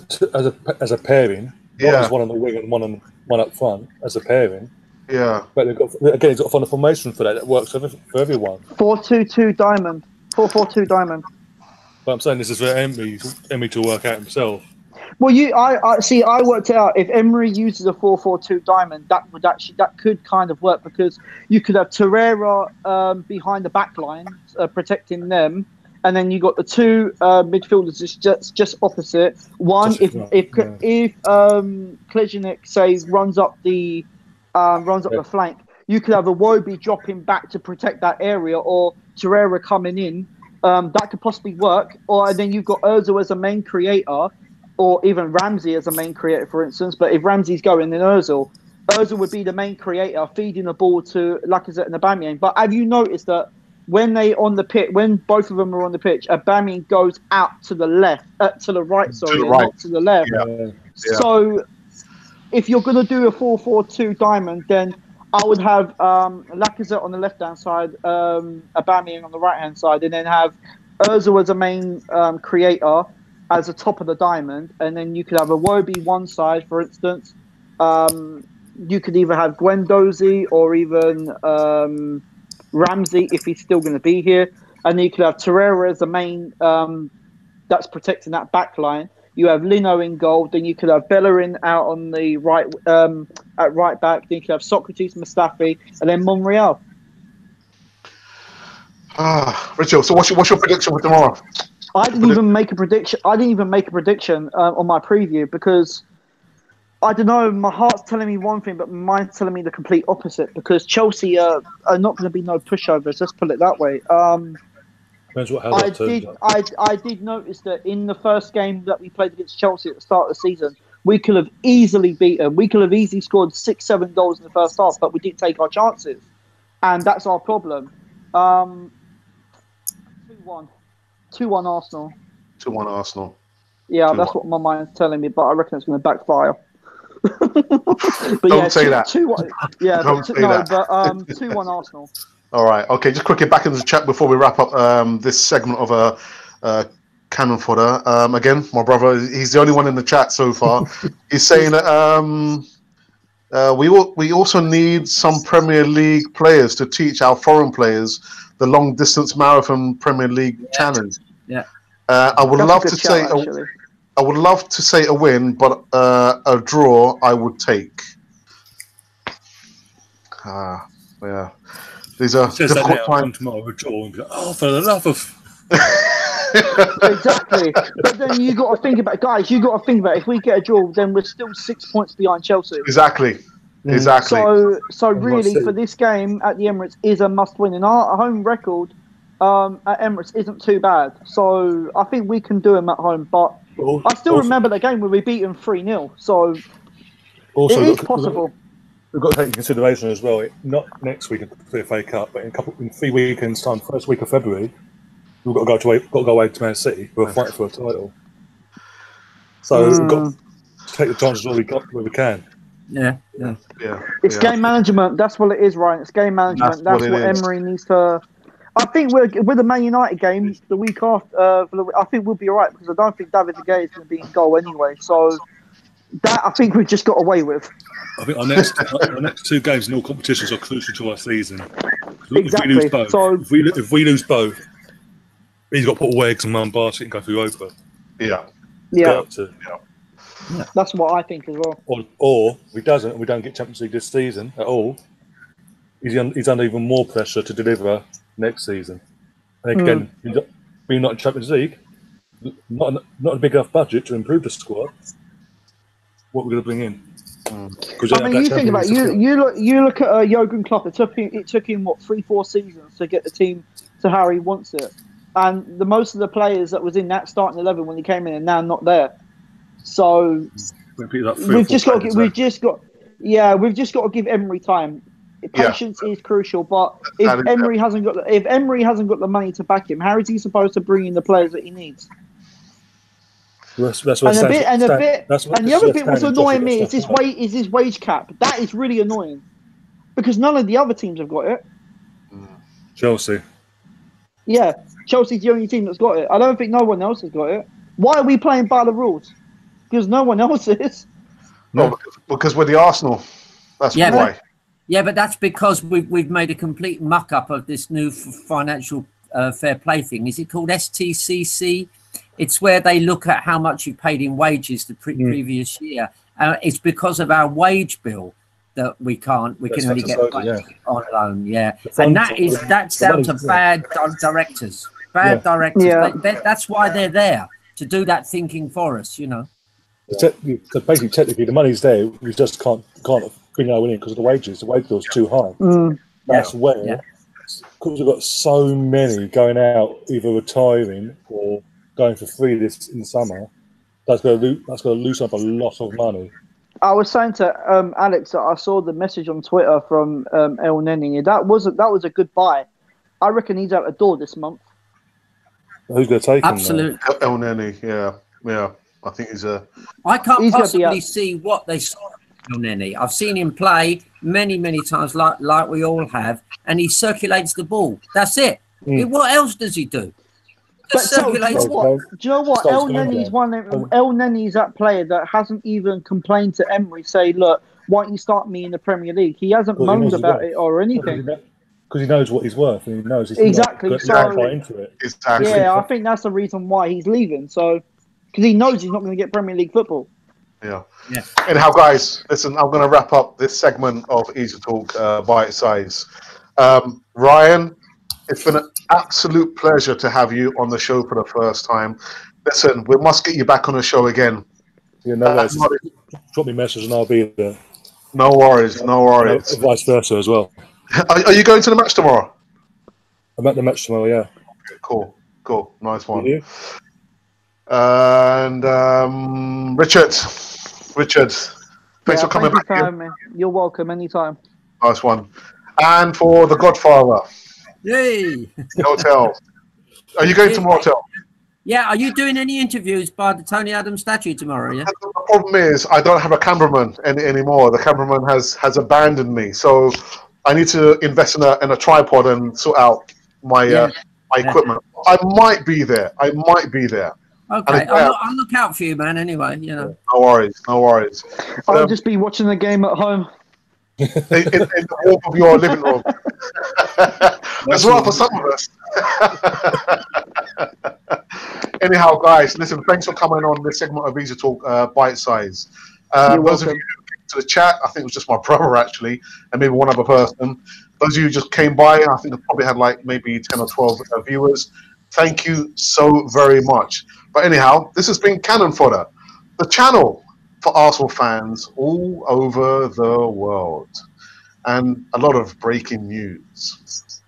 a pairing? Not as one on the wing and one up front as a pairing. Yeah. But they've got to find a formation for that works for everyone. 4-2-2 diamond. 4-4-2 diamond. But I'm saying this is for Emery to work out himself. Well, I worked it out. If Emery uses a 4-4-2 diamond, that could kind of work, because you could have Torreira behind the back line protecting them, and then you got the two midfielders just opposite. One, if Klejenik says runs up the flank, you could have a Iwobi dropping back to protect that area, or Torreira coming in. That could possibly work. And then you've got Ozil as a main creator, or even Ramsey as a main creator, for instance. But if Ramsey's going, then Ozil would be the main creator, feeding the ball to Lacazette and Aubameyang. But have you noticed that when both of them are on the pitch, Aubameyang goes out to the left, to the right, not to the left. Yeah. So if you're going to do a 4-4-2 diamond, then I would have Lacazette on the left-hand side, Aubameyang on the right-hand side, and then have Ozil as a main creator as the top of the diamond, and then you could have a Iwobi one side, for instance. You could either have Guendouzi or even Ramsey if he's still going to be here, and then you could have Torreira as the main that's protecting that back line. You have Lino in goal, then you could have Bellerin out on the right at right back, then you could have Socrates, Mustafi, and then Monreal. Richard, so what's your prediction for tomorrow? I didn't even make a prediction. On my preview, because I don't know. My heart's telling me one thing, but mine's telling me the complete opposite. Because Chelsea are not going to be no pushovers. Let's put it that way. I did notice that in the first game that we played against Chelsea at the start of the season, we could have easily beaten. We could have easily scored 6-7 goals in the first half, but we didn't take our chances, and that's our problem. 2-1 Arsenal. 2-1 Arsenal. Yeah, that's what my mind's telling me, but I reckon it's going to backfire. But Don't say that. 2-1. Yeah, Don't say that. But 2-1 Arsenal. All right. Okay. Just quickly back into the chat before we wrap up this segment of Cannon Fodder. Again, my brother, he's the only one in the chat so far. He's saying that we also need some Premier League players to teach our foreign players the long distance marathon Premier League challenge. Yeah. I would love to say a win, but a draw I would take. Yeah. These are difficult times. Tomorrow, a draw, and be like, oh, for the love of. Exactly. But then you got to think about, guys. You got to think about, if we get a draw, then we're still 6 points behind Chelsea. Exactly. So really, for this game at the Emirates is a must-win, and our home record at Emirates isn't too bad. So I think we can do them at home. But I still remember the game where we beat them 3-0. So it is possible. We've got to take into consideration as well. Not next week in the FA Cup, but in 3 weekends' time, first week of February, we've got to go away to Man City, who are fighting for a title. So we've got to take the chances where we can. Yeah. It's game management. That's what it is, Ryan. It's game management. That's what Emery needs to. I think with the Man United game the week after, I think we'll be all right, because I don't think David De Gea is going to be in goal anyway. So that I think we've just got away with. I think our next 2 games in all competitions are crucial to our season. Exactly. If we lose both, he's got to put all eggs in one basket and go through Europa. Yeah. That's what I think as well. Or if he doesn't, and we don't get Champions League this season at all, he's under even more pressure to deliver next season. And again, being not in Champions League, not a big enough budget to improve the squad. What we're going to bring in? I mean, you think about it, you look at Jurgen Klopp. It took him what 3-4 seasons to get the team to how he wants it, and most of the players that was in that starting 11 when he came in are now not there. So we've just got to give Emery time. Patience is crucial, but if Emery hasn't got the money to back him, how is he supposed to bring in the players that he needs? And the other bit was annoying me is this wage cap. That is really annoying because none of the other teams have got it. Chelsea. Yeah, Chelsea's the only team that's got it. I don't think no one else has got it. Why are we playing by the rules? Because no one else is. No, because we're the Arsenal. That's why. Yeah, but that's because we've made a complete muck up of this new financial fair play thing. Is it called STCC? It's where they look at how much you paid in wages the previous year. It's because of our wage bill that we can only get on loan. Yeah, and that's down to bad directors. Bad directors. Yeah. That's why they're there, to do that thinking for us. You know. So basically, technically, the money's there. We just can't bring our in because of the wages. The wage bill's too high. That's where, because we've got so many going out, either retiring or going for free this in the summer. That's going to loosen up a lot of money. I was saying to Alex that I saw the message on Twitter from El Neni. That was a good buy. I reckon he's out the door this month. Who's going to take him? Absolutely, El Neni. Yeah. I think he's a. I can't possibly see what they saw in El Neni. I've seen him play many times, like we all have, and he circulates the ball. That's it. What else does he do? Do you know what? El Neni's that player that hasn't even complained to Emery, say, look, why don't you start me in the Premier League? He hasn't moaned about it or anything. Because he knows what he's worth and he knows he's exactly. Not buy into it. Exactly. Yeah, I think that's the reason why he's leaving. So, because he knows he's not going to get Premier League football. Yeah. Anyhow, guys, listen, I'm going to wrap up this segment of Easy Talk Bite Size. Ryan, it's been an absolute pleasure to have you on the show for the first time. Listen, we must get you back on the show again. Yeah, drop me a message and I'll be there. No worries. Vice versa as well. Are you going to the match tomorrow? I'm at the match tomorrow, yeah. Cool. Nice one. Yeah. And Richard, thanks for coming back here. You're welcome anytime. Nice one. And for the Godfather. Yay! Hotel. Are you going to my hotel? Yeah. Are you doing any interviews by the Tony Adams statue tomorrow? Yeah. The problem is I don't have a cameraman anymore. The cameraman has abandoned me, so I need to invest in a tripod and sort out my equipment. I might be there. Okay, I'll look out for you, man. Anyway, you know. No worries. I'll just be watching the game at home. In the warmth of your living room. As well for some of us. Anyhow, guys, listen, thanks for coming on this segment of Easy Talk Bite Size. Those of you who came to the chat, I think it was just my brother actually, and maybe one other person. Those of you who just came by, I think they probably had like maybe 10 or 12 viewers. Thank you so very much. But anyhow, this has been Cannon Fodder, the channel for Arsenal fans all over the world. And a lot of breaking news.